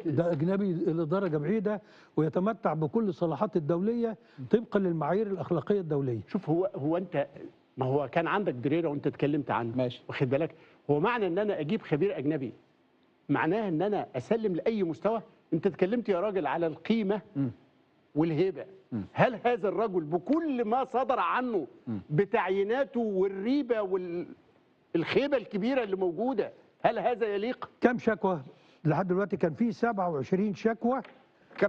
ده اجنبي لدرجه بعيده ويتمتع بكل الصلاحات الدوليه طبقا للمعايير الاخلاقيه الدوليه. شوف هو انت، ما هو كان عندك دريرة وانت اتكلمت عنه، ماشي. واخد بالك؟ هو معنى ان انا اجيب خبير اجنبي معناها ان انا اسلم لاي مستوى؟ انت اتكلمت يا راجل على القيمه والهيبه. هل هذا الرجل بكل ما صدر عنه بتعييناته والريبه والخيبه الكبيره اللي موجوده، هل هذا يليق؟ كم شكوى لحد دلوقتي؟ كان في 27 شكوى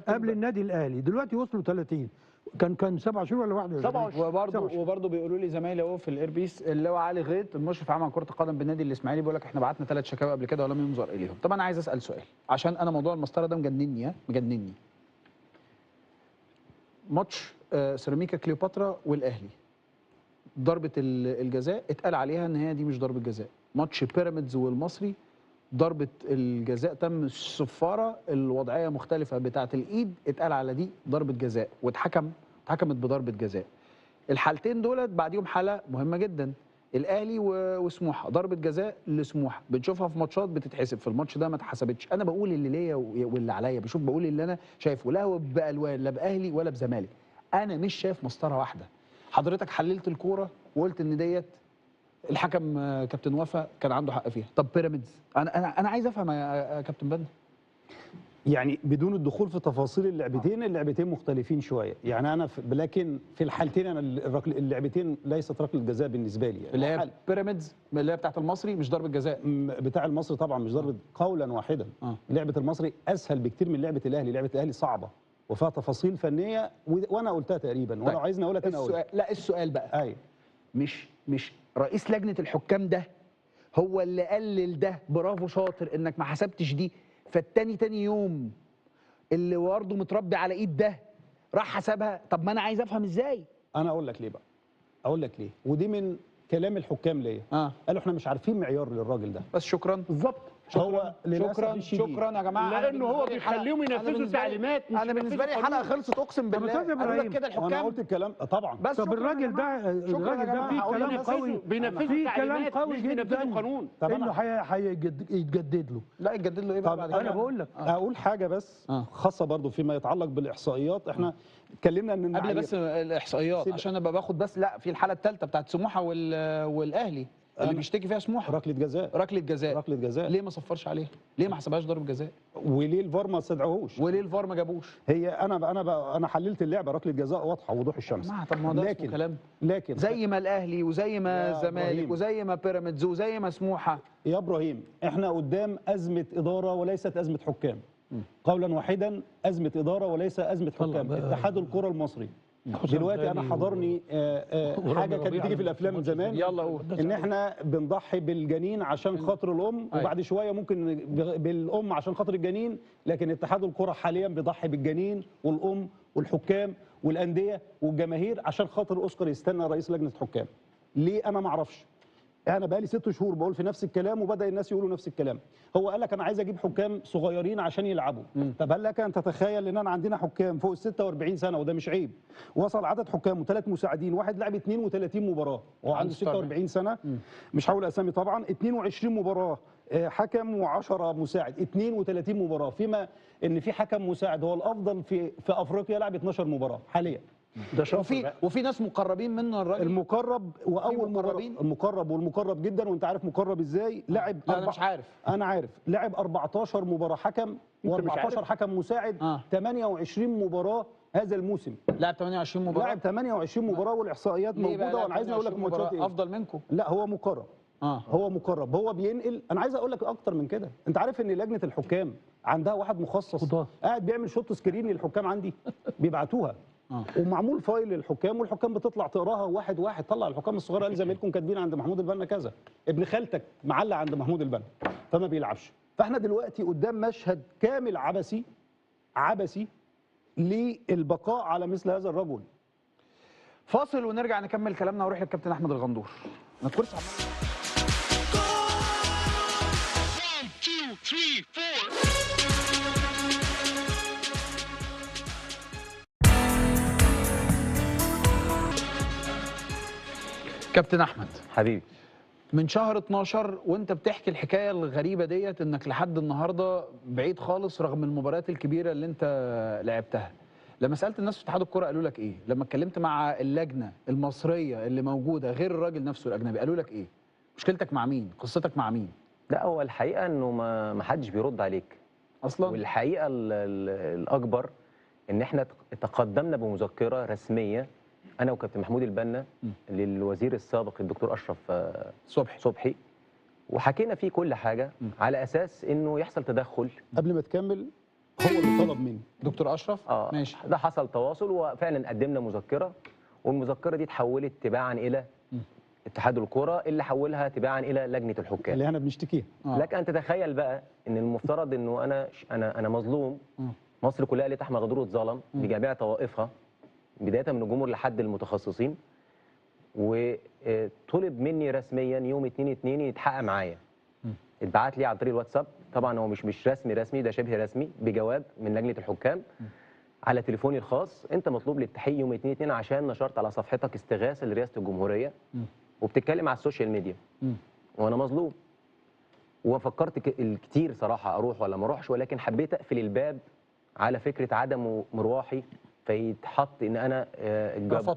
قبل النادي الاهلي، دلوقتي وصلوا 30. كان 27 ولا 21؟ وبرضه بيقولوا لي زمايلي اهو في الايربيس اللي هو علي غيط المشرف عام على كره القدم بالنادي الاسماعيلي بيقول لك احنا بعتنا 3 شكاوى قبل كده ولم ينظر اليهم. طب انا عايز اسال سؤال عشان انا موضوع المسطره ده مجنني. ماتش سيراميكا كليوباترا والاهلي، ضربه الجزاء اتقال عليها ان هي دي مش ضربه جزاء. ماتش بيراميدز والمصري ضربه الجزاء تم الصفاره الوضعيه مختلفه بتاعه الايد، اتقال على دي ضربه جزاء اتحكمت بضربه جزاء. الحالتين دولت بعديهم حاله مهمه جدا، الاهلي وسموحه، ضربه جزاء لسموحه بنشوفها في ماتشات بتتحسب، في الماتش ده ما اتحسبتش. انا بقول اللي ليا واللي عليا، بقول اللي انا شايفه، لا هو بالوان لا باهلي ولا بزمالك. انا مش شايف مسطره واحده. حضرتك حللت الكوره وقلت ان ديت الحكم كابتن وفا كان عنده حق فيها. طب بيراميدز، انا عايز افهم يا كابتن بدر. يعني بدون الدخول في تفاصيل اللعبتين مختلفين شويه، يعني انا لكن في الحالتين انا اللعبتين ليست ركله جزاء بالنسبه لي. يعني اللي هي بيراميدز اللي هي بتاعت المصري مش ضربه جزاء. بتاع المصري طبعا مش ضربه قولا واحدا. لعبه المصري اسهل بكتير من لعبه الاهلي. لعبه الاهلي صعبه وفيها تفاصيل فنيه وانا قلتها تقريبا. ولو عايزني اقولها تاني اقولها. لا السؤال بقى ايوه، مش رئيس لجنه الحكام ده هو اللي قلل ده؟ برافو شاطر انك ما حسبتش دي. تاني يوم اللي برضه متربي على ايد ده راح حسبها. طب ما انا عايز افهم ازاي. انا اقول لك ليه بقى، ودي من كلام الحكام ليا. قالوا احنا مش عارفين معيار للراجل ده. بس شكرا. بالظبط. شكرا يا جماعه. لانه هو بيخليهم ينفذوا تعليمات. انا بالنسبه لي الحلقه خلصت اقسم بالله. قالوا لك كده الحكام. انا قلت الكلام طبعا. بس طب الراجل ده فيه كلام قوي، بينفذوا تعليمات قوي مش بينفذوا قانون. انه هيتجدد له. لا يتجدد له ايه بقى بعد كده؟ انا بقول لك اقول حاجه بس خاصه برضو فيما يتعلق بالاحصائيات. احنا اتكلمنا ان قبل بس الاحصائيات عشان ابقى باخد بس. لا في الحاله الثالثه بتاعت سموحه والاهلي اللي بيشتكي فيها سموحه ركله جزاء. ليه ما صفرش عليها؟ ليه ما حسبهاش ضربه جزاء؟ وليه الفار ما استدعوهوش؟ وليه الفار ما جابوش؟ هي انا حللت اللعبه ركله جزاء واضحه وضوح الشمس. طب ما هو ده اسمه كلام. لكن زي ما الاهلي وزي ما الزمالك وزي ما بيراميدز وزي ما سموحه. يا ابراهيم احنا قدام ازمه اداره وليست ازمه حكام. قولا واحدا ازمه اداره وليس ازمه حكام. اتحاد الكره المصري دلوقتي انا حضرني حاجه كانت بتيجي في الافلام من زمان. يلا قول. ان احنا بنضحي بالجنين عشان خاطر الام، وبعد شويه ممكن بالام عشان خاطر الجنين. لكن اتحاد الكره حاليا بيضحي بالجنين والام والحكام والانديه والجماهير عشان خاطر اوسكار يستنى رئيس لجنه حكام. ليه؟ انا ما اعرفش. انا بقالي 6 شهور بقول في نفس الكلام وبدا الناس يقولوا نفس الكلام. هو قال لك انا عايز اجيب حكام صغيرين عشان يلعبوا. طب هل لك ان تتخيل ان انا عندنا حكام فوق ال 46 سنه وده مش عيب، وصل عدد حكام و3 مساعدين، واحد لعب 32 مباراه وهو عنده 46 سنه، مش هقول اسامي طبعا، 22 مباراه حكم و10 مساعد، 32 مباراه، فيما ان في حكم مساعد هو الافضل في افريقيا لعب 12 مباراه حاليا. ده شرف وفي ناس مقربين منه الراجل. المقرب واول مقربين؟ المقرب والمقرب جدا، وانت عارف مقرب ازاي، لعب لا انا مش عارف. انا عارف لعب 14 مباراه حكم و14 حكم مساعد، 28 مباراه هذا الموسم. لعب 28 مباراه. لعب 28 مباراه والاحصائيات موجوده، وانا عايز اقول لك الماتشات ايه. افضل منكم. لا هو مقرب. هو مقرب، هو بينقل. انا عايز اقول لك اكتر من كده، انت عارف ان لجنه الحكام عندها واحد مخصص قاعد بيعمل شوت سكرين للحكام عندي بيبعتوها. ومعمول فايل للحكام، والحكام بتطلع تقراها واحد واحد. طلع الحكام الصغيره قال زمايلكم كاتبين عند محمود البنا كذا، ابن خالتك معلق عند محمود البنا، فما بيلعبش. فاحنا دلوقتي قدام مشهد كامل عبثي للبقاء على مثل هذا الرجل. فاصل ونرجع نكمل كلامنا ونروح للكابتن احمد الغندور. ما تكونش كابتن احمد حبيبي، من شهر 12 وانت بتحكي الحكايه الغريبه ديت انك لحد النهارده بعيد خالص رغم المباريات الكبيره اللي انت لعبتها. لما سالت الناس في اتحاد الكره قالوا لك ايه؟ لما اتكلمت مع اللجنه المصريه اللي موجوده غير الراجل نفسه الاجنبي قالوا لك ايه؟ مشكلتك مع مين؟ قصتك مع مين؟ لا هو الحقيقه انه ما حدش بيرد عليك اصلا. والحقيقه الاكبر ان احنا تقدمنا بمذكره رسميه انا وكابتن محمود البنا للوزير السابق الدكتور اشرف صبحي وحكينا فيه كل حاجه على اساس انه يحصل تدخل. قبل ما تكمل، هو اللي طلب مني دكتور اشرف. ماشي. ده حصل تواصل وفعلا قدمنا مذكره، والمذكره دي اتحولت تباعا الى اتحاد الكره اللي حولها تباعا الى لجنه الحكام اللي احنا بنشتكيها. لك ان تتخيل بقى ان المفترض انه انا مظلوم. مصر كلها قالت احمد غندور اتظلم بجميع طوائفها بدايه من الجمهور لحد المتخصصين، وطلب مني رسميا يوم 2/2 يتحقق معايا. اتبعت لي عن طريق الواتساب، طبعا هو مش رسمي، ده شبه رسمي، بجواب من لجنه الحكام على تليفوني الخاص. انت مطلوب للتحقيق يوم 2/2 عشان نشرت على صفحتك استغاثه لرئاسه الجمهوريه وبتتكلم على السوشيال ميديا وانا مظلوم. وفكرت كتير صراحه اروح ولا ما اروحش، ولكن حبيت اقفل الباب على فكره عدم مروحي، فيتحط ان انا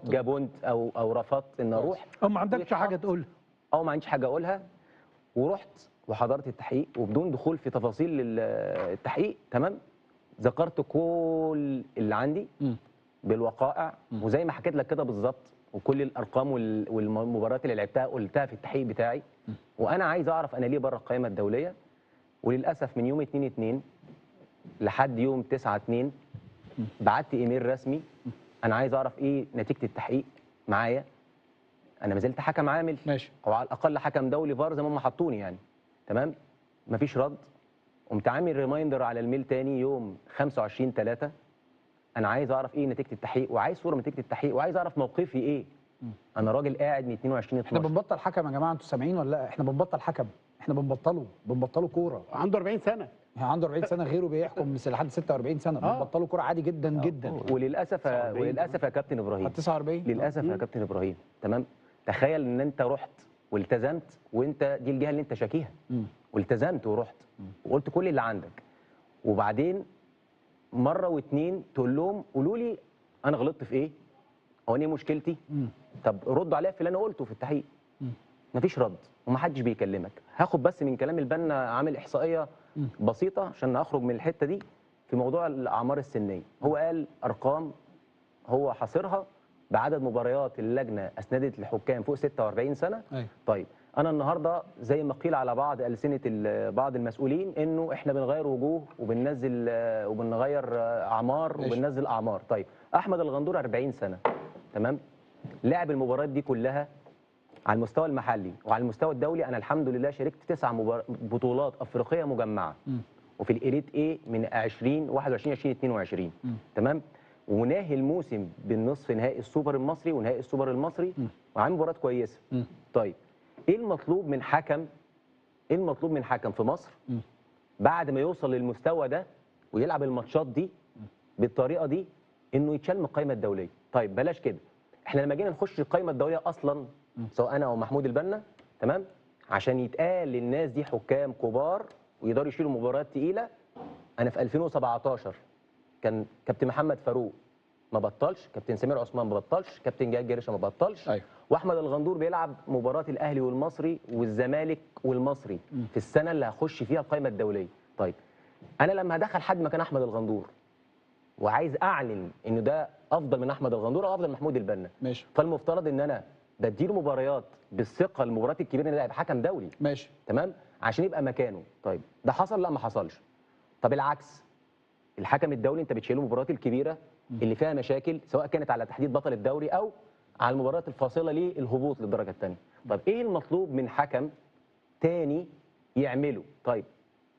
جابونت او رفضت ان اروح، او ما عندكش حاجه تقولها، او ما عنديش حاجه اقولها. ورحت وحضرت التحقيق، وبدون دخول في تفاصيل التحقيق تمام، ذكرت كل اللي عندي بالوقائع وزي ما حكيت لك كده بالظبط، وكل الارقام والمباريات اللي لعبتها قلتها في التحقيق بتاعي. وانا عايز اعرف انا ليه بره القائمه الدوليه. وللاسف من يوم 2/2 لحد يوم 9/2 بعت ايميل رسمي انا عايز اعرف ايه نتيجه التحقيق معايا. انا ما زلت حكم عامل، ماشي، او على الاقل حكم دولي فار زي ما هم حطوني يعني، تمام. مفيش رد. قمت عامل ريمايندر على الميل تاني يوم 25/3 انا عايز اعرف ايه نتيجه التحقيق، وعايز صوره من نتيجه التحقيق، وعايز اعرف موقفي ايه. انا راجل قاعد من 22/12. احنا بنبطل حكم يا جماعه، انتوا سامعين ولا لا؟ احنا بنبطل حكم، احنا بنبطله كوره. عنده 40 سنه، عنده 40 سنه، غيره بيحكم لحد 46 سنه. بنبطله كوره عادي جدا جدا. وللاسف يا كابتن ابراهيم 49 للاسف يا كابتن ابراهيم، تمام. تخيل ان انت رحت والتزمت، وانت دي الجهه اللي انت شاكيها، والتزمت ورحت وقلت كل اللي عندك، وبعدين مره واتنين تقول لهم قولوا لي انا غلطت في ايه؟ هو ايه مشكلتي؟ طب ردوا عليا في اللي انا قلته في التحقيق. مفيش رد ومحدش بيكلمك. هاخد بس من كلام البنا، عامل احصائيه بسيطه عشان اخرج من الحته دي في موضوع الاعمار السنيه. هو قال ارقام هو حاصرها بعدد مباريات اللجنه اسندت لحكام فوق 46 سنه. طيب انا النهارده زي ما قيل على بعض السنه بعض المسؤولين انه احنا بنغير وجوه وبننزل وبنغير اعمار وبننزل اعمار. طيب احمد الغندور 40 سنه، تمام، لعب المباريات دي كلها على المستوى المحلي وعلى المستوى الدولي. انا الحمد لله شاركت 9 بطولات افريقيه مجمعه، وفي الإليت ايه من 21 22 تمام. وناهي الموسم بالنصف نهائي السوبر المصري ونهائي السوبر المصري، وعامل مباريات كويسه. طيب ايه المطلوب من حكم، ايه المطلوب من حكم في مصر بعد ما يوصل للمستوى ده ويلعب الماتشات دي بالطريقه دي، انه يتشال من القائمه الدوليه؟ طيب بلاش كده، احنا لما جينا نخش القائمه الدوليه اصلا سواء انا او محمود البنا، تمام، عشان يتقال للناس دي حكام كبار ويقدروا يشيلوا مباريات تقيله، انا في 2017 كان كابتن محمد فاروق ما بطلش، كابتن سمير عثمان ما بطلش، كابتن جهاد جريشه ما بطلش، أيوة. واحمد الغندور بيلعب مباراه الاهلي والمصري والزمالك والمصري في السنه اللي هخش فيها القائمه الدوليه. طيب انا لما هدخل حد مكان احمد الغندور وعايز اعلن انه ده افضل من احمد الغندور او افضل من محمود البنا، ماشي فالمفترض ان انا بديله مباريات بالثقه، المباريات الكبيره ان ده يبقى حكم دولي، ماشي. تمام، عشان يبقى مكانه. طيب ده حصل؟ لا ما حصلش. طب العكس، الحكم الدولي انت بتشيله المباريات الكبيره اللي فيها مشاكل، سواء كانت على تحديد بطل الدوري او على المباريات الفاصله للهبوط للدرجه الثانيه. طب ايه المطلوب من حكم تاني يعمله؟ طيب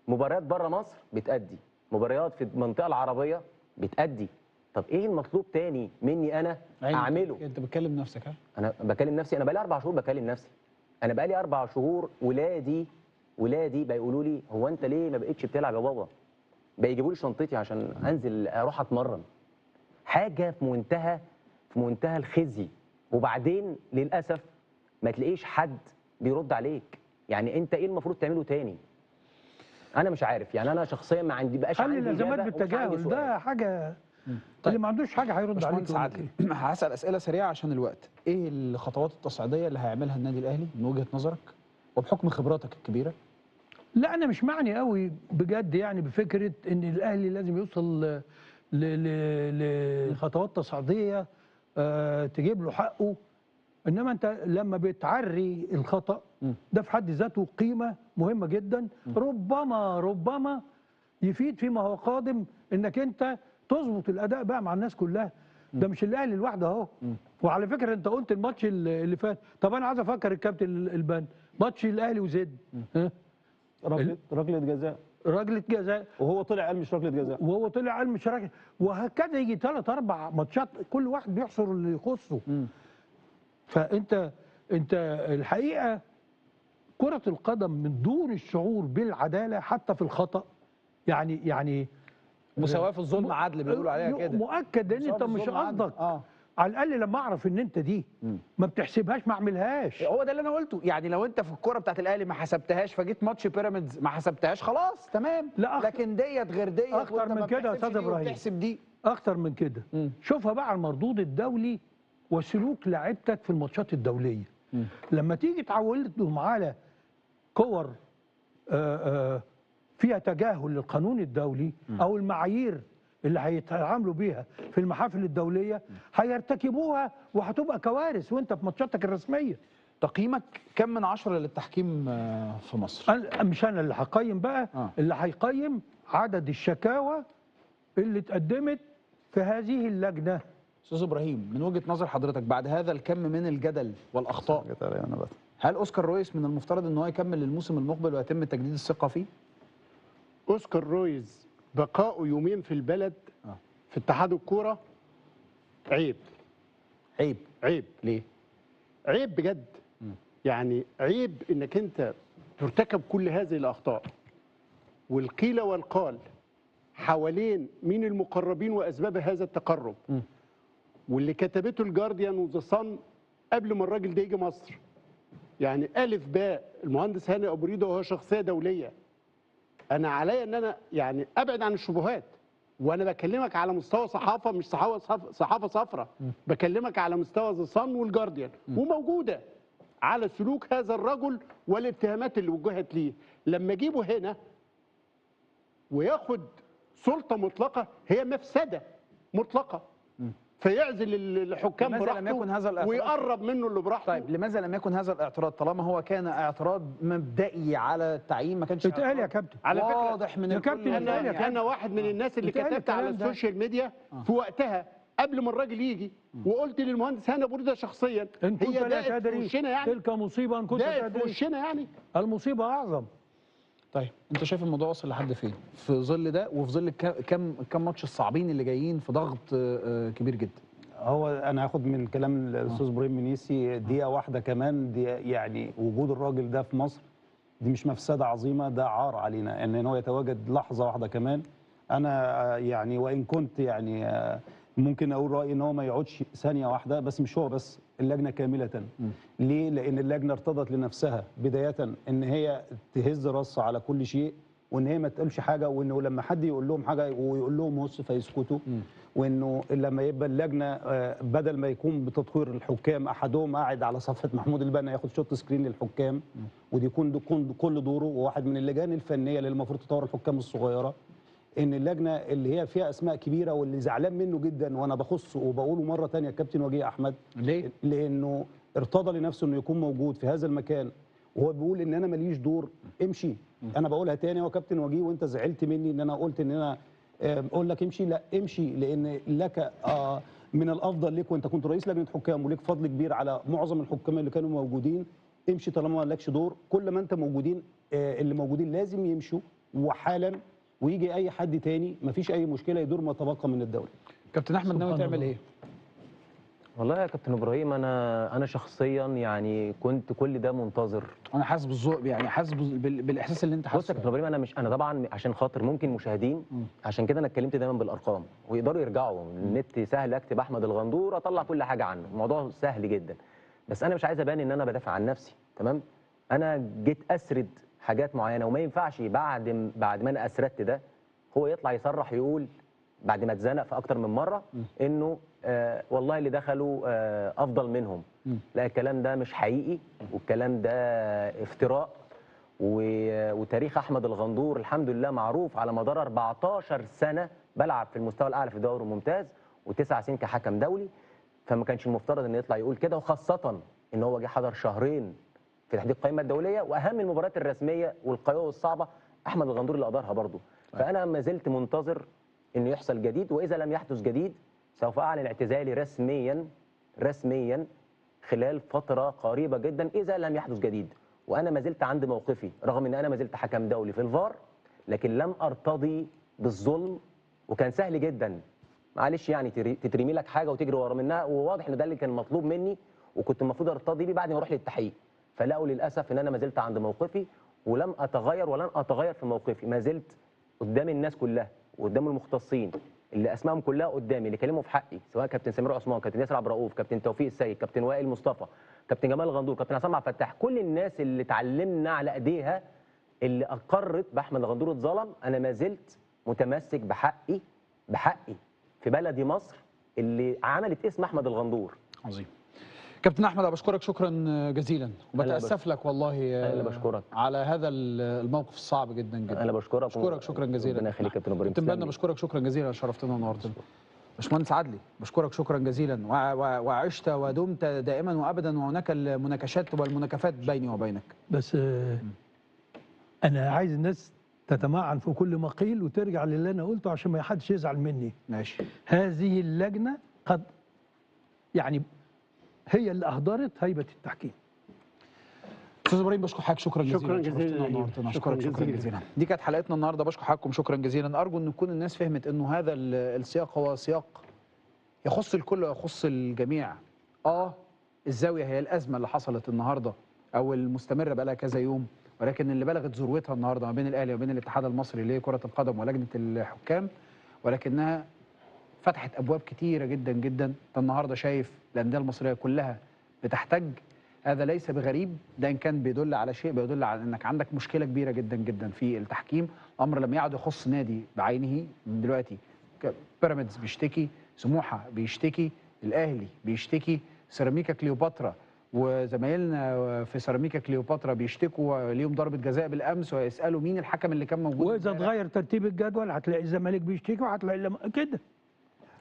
مباريات بره مصر بتأدي، مباريات في المنطقه العربيه بتأدي، طب ايه المطلوب تاني مني انا اعمله؟ انت بتكلم نفسك ها؟ انا بكلم نفسي، انا بقالي 4 شهور بكلم نفسي، انا بقالي 4 شهور ولادي بيقولوا لي هو انت ليه ما بقتش بتلعب يا بابا؟ بيجيبوا لي شنطتي عشان انزل اروح اتمرن. حاجه في منتهى الخزي، وبعدين للاسف ما تلاقيش حد بيرد عليك. يعني انت ايه المفروض تعمله تاني؟ انا مش عارف، يعني انا شخصيا ما عندي بقاش حل عندي الازمات إجابة ومش عندي بالتجاهل سؤال. ده حاجه. طيب. اللي ما عندوش حاجه هيرد عليك باشمهندس يقول لك عادل، إيه؟ هسأل أسئلة سريعة عشان الوقت. إيه الخطوات التصعيدية اللي هيعملها النادي الأهلي من وجهة نظرك وبحكم خبراتك الكبيرة؟ لا انا مش معني قوي بجد يعني بفكره ان الاهلي لازم يوصل لخطوات تصعيديه تجيب له حقه، انما انت لما بتعري الخطا ده في حد ذاته قيمه مهمه جدا، ربما يفيد فيما هو قادم انك انت تظبط الاداء بقى مع الناس كلها. ده مش الاهلي لوحده اهو. وعلى فكره انت قلت الماتش اللي فات، طب انا عايز افكر الكابتن البان، ماتش الاهلي وزد ركله جزاء، ركله جزاء، وهو طلع قال مش ركله جزاء، وهو طلع قال مش ركله، وهكذا يجي 3 4 ماتشات كل واحد بيحصر اللي يخصه. فانت الحقيقه كرة القدم من دون الشعور بالعدالة حتى في الخطأ، يعني مساواة في الظلم عدل بيقولوا عليها كده. مؤكد ان انت مش قصدك على الاقل لما اعرف ان انت دي ما بتحسبهاش ما اعملهاش. هو ده اللي انا قلته، يعني لو انت في الكرة بتاعت الاهلي ما حسبتهاش فجيت ماتش بيراميدز ما حسبتهاش خلاص تمام، لكن ديت غير ديت، اكتر من كده يا استاذ ابراهيم، بتحسب دي اكتر من كده. شوفها بقى على المردود الدولي وسلوك لاعبتك في الماتشات الدوليه. لما تيجي تعودهم على كور فيها تجاهل للقانون الدولي او المعايير اللي هيتعاملوا بيها في المحافل الدوليه، هيرتكبوها وهتبقى كوارث وانت في ماتشاتك الرسميه. تقييمك كم من 10 للتحكيم في مصر؟ مش انا اللي هقيم بقى، اللي هيقيم عدد الشكاوى اللي اتقدمت في هذه اللجنه. استاذ ابراهيم، من وجهه نظر حضرتك بعد هذا الكم من الجدل والاخطاء، هل اوسكار رويس من المفترض ان هو يكمل الموسم المقبل ويتم تجديد الثقه فيه؟ اوسكار رويز بقاؤه يومين في البلد في اتحاد الكوره عيب. عيب ليه؟ عيب بجد. يعني عيب انك انت ترتكب كل هذه الاخطاء والقيل والقال حوالين مين المقربين واسباب هذا التقرب، واللي كتبته الجارديان وذا صن قبل ما الراجل ده يجي مصر. يعني الف باء المهندس هاني ابو ريده وهو شخصيه دوليه، انا عليا ان انا يعني ابعد عن الشبهات، وانا بكلمك على مستوى صحافه مش صحافه صفراء، بكلمك على مستوى ذا صن والجارديان، وموجوده على سلوك هذا الرجل والاتهامات اللي وجهت ليه. لما اجيبه هنا وياخد سلطه مطلقه هي مفسده مطلقه، فيعزل الحكام براحته ويقرب منه اللي براحته. طيب لماذا لم يكن هذا الاعتراض طالما هو كان اعتراض مبدئي على التعيين؟ ما كانش اتقال يا كابتن، على فكره واضح من يا كابتن انا واحد من الناس اللي كتبت على السوشيال ميديا في وقتها قبل ما الراجل يجي وقلت للمهندس هاني ابو ريده شخصيا إن كنت هي لا داقت في وشنا يعني، تلك مصيبه ان كنت داقت في وشنا يعني، المصيبه اعظم. طيب انت شايف الموضوع وصل لحد فين في ظل ده وفي ظل كم ماتش الصعبين اللي جايين في ضغط كبير جدا؟ هو انا هاخد من كلام الاستاذ ابراهيم منيسي دقيقه واحده كمان. دي يعني وجود الراجل ده في مصر دي مش مفسده عظيمه، ده عار علينا ان هو يتواجد لحظه واحده كمان. انا يعني وان كنت يعني ممكن اقول رايي ان هو ما يقعدش ثانيه واحده، بس مش هو بس، اللجنه كامله. ليه؟ لان اللجنه ارتضت لنفسها بدايه ان هي تهز راسها على كل شيء، وان هي ما تقولش حاجه، وانه لما حد يقول لهم حاجه ويقول لهم هص فيسكتوا، وانه لما يبقى اللجنه بدل ما يكون بتطوير الحكام احدهم قاعد على صفحه محمود البنا ياخد شوت سكرين للحكام، ودي يكون كل دوره وواحد من اللجان الفنيه اللي المفروض تطور الحكام الصغيره، ان اللجنه اللي هي فيها اسماء كبيره واللي زعلان منه جدا، وانا بخصه وبقوله مره ثانيه الكابتن وجيه احمد. ليه؟ لانه ارتضى لنفسه انه يكون موجود في هذا المكان وهو بيقول ان انا ماليش دور. امشي. انا بقولها تاني، هو كابتن وجيه وانت زعلت مني ان انا قلت ان انا اقول لك امشي. لا، امشي، لان لك من الافضل لك، وانت كنت رئيس لجنه حكام ولك فضل كبير على معظم الحكام اللي كانوا موجودين. امشي طالما ما لكش دور. كل ما انت موجودين اللي موجودين لازم يمشوا وحالا، ويجي اي حد تاني مفيش اي مشكله يدور ما تبقى من الدوري. كابتن احمد ناوي سبحان تعمل الله. ايه؟ والله يا كابتن ابراهيم، انا شخصيا يعني كنت كل ده منتظر. انا حاسس بالذوق، يعني حاسس بالاحساس اللي انت بص يا حاسه. كابتن ابراهيم، انا طبعا عشان خاطر ممكن مشاهدين، عشان كده انا اتكلمت دايما بالارقام ويقدروا يرجعوا. النت سهل، اكتب احمد الغندور اطلع كل حاجه عنه، الموضوع سهل جدا. بس انا مش عايز ابان ان انا بدافع عن نفسي، تمام؟ انا جيت اسرد حاجات معينه، وما ينفعش بعد ما انا اسردت ده هو يطلع يصرح يقول بعد ما اتزنق في اكتر من مره انه والله اللي دخلوا افضل منهم. لا، الكلام ده مش حقيقي، والكلام ده افتراء. وتاريخ احمد الغندور الحمد لله معروف على مدار 14 سنه بلعب في المستوى الاعلى في الدوري الممتاز، و9 سنين كحكم دولي. فما كانش المفترض انه يطلع يقول كده، وخاصه ان هو جه حضر شهرين في تحديد القائمه الدوليه، واهم المباريات الرسميه والقويه والصعبه احمد الغندور اللي ادارها برضه. فانا ما زلت منتظر انه يحصل جديد، واذا لم يحدث جديد سوف اعلن اعتزالي رسميا خلال فتره قريبه جدا اذا لم يحدث جديد. وانا ما زلت عند موقفي، رغم ان انا ما زلت حكم دولي في الفار، لكن لم ارتضي بالظلم. وكان سهل جدا، معلش يعني تترمي لك حاجه وتجري ورا منها، وواضح ان ده اللي كان مطلوب مني، وكنت المفروض ارتضي بيه بعد ما اروح للتحقيق. فلقوا للاسف ان انا ما زلت عند موقفي، ولم اتغير ولن اتغير في موقفي. ما زلت قدام الناس كلها وقدام المختصين اللي اسمائهم كلها قدامي، اللي كلموا في حقي، سواء كابتن سمير عثمان، كابتن ياسر عبد الرؤوف، كابتن توفيق السيد، كابتن وائل مصطفى، كابتن جمال الغندور، كابتن عصام عبد الفتاح، كل الناس اللي اتعلمنا على ايديها اللي اقرت باحمد الغندور اتظلم. انا ما زلت متمسك بحقي في بلدي مصر اللي عملت اسم احمد الغندور. عظيم. كابتن احمد، انا بشكرك شكرا جزيلا، وبتاسف لك والله انا اللي بشكرك على هذا الموقف الصعب جدا جدا. انا بشكرك شكرا جزيلا. ربنا يخليك كابتن ابراهيم. كابتن بنا بشكرك شكرا جزيلا، شرفتنا ونورتنا. باشمهندس عدلي بشكرك شكرا جزيلا، وعشت ودمت دائما وابدا، وهناك المناكشات والمناكفات بيني وبينك. بس انا عايز الناس تتمعن في كل ما قيل وترجع للي انا قلته عشان ما حدش يزعل مني. ماشي. هذه اللجنه قد يعني هي اللي اهدرت هيبه التحكيم. استاذ ابراهيم بشكر حضرتك شكرا جزيلا. شكرا جزيلا. شكرا جزيلا. دي كانت حلقتنا النهارده، بشكر حضراتكم شكرا جزيلا. ارجو ان تكون الناس فهمت انه هذا السياق هو سياق يخص الكل ويخص الجميع. الزاويه هي الازمه اللي حصلت النهارده او المستمره بقى لها كذا يوم، ولكن اللي بلغت ذروتها النهارده ما بين الاهلي وبين الاتحاد المصري لكره القدم ولجنه الحكام، ولكنها فتحت ابواب كتيره جدا جدا. انت النهارده شايف الانديه المصريه كلها بتحتاج، هذا ليس بغريب، ده ان كان بيدل على شيء بيدل على انك عندك مشكله كبيره جدا جدا في التحكيم. امر لم يعد يخص نادي بعينه. دلوقتي بيراميدز بيشتكي، سموحه بيشتكي، الاهلي بيشتكي، سيراميكا كليوباترا وزمايلنا في سيراميكا كليوباترا بيشتكوا، ليهم ضربه جزاء بالامس ويسالوا مين الحكم اللي كان موجود. واذا اتغير ترتيب الجدول هتلاقي الزمالك بيشتكي وهتلاقي كده.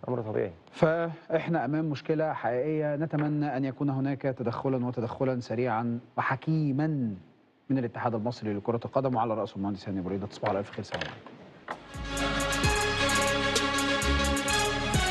امر طبيعي. فاحنا امام مشكله حقيقيه، نتمنى ان يكون هناك تدخلا سريعا وحكيما من الاتحاد المصري لكره القدم، وعلى راسه المهندس هاني بريده. تصبحوا على الف خير. سلام عليكم.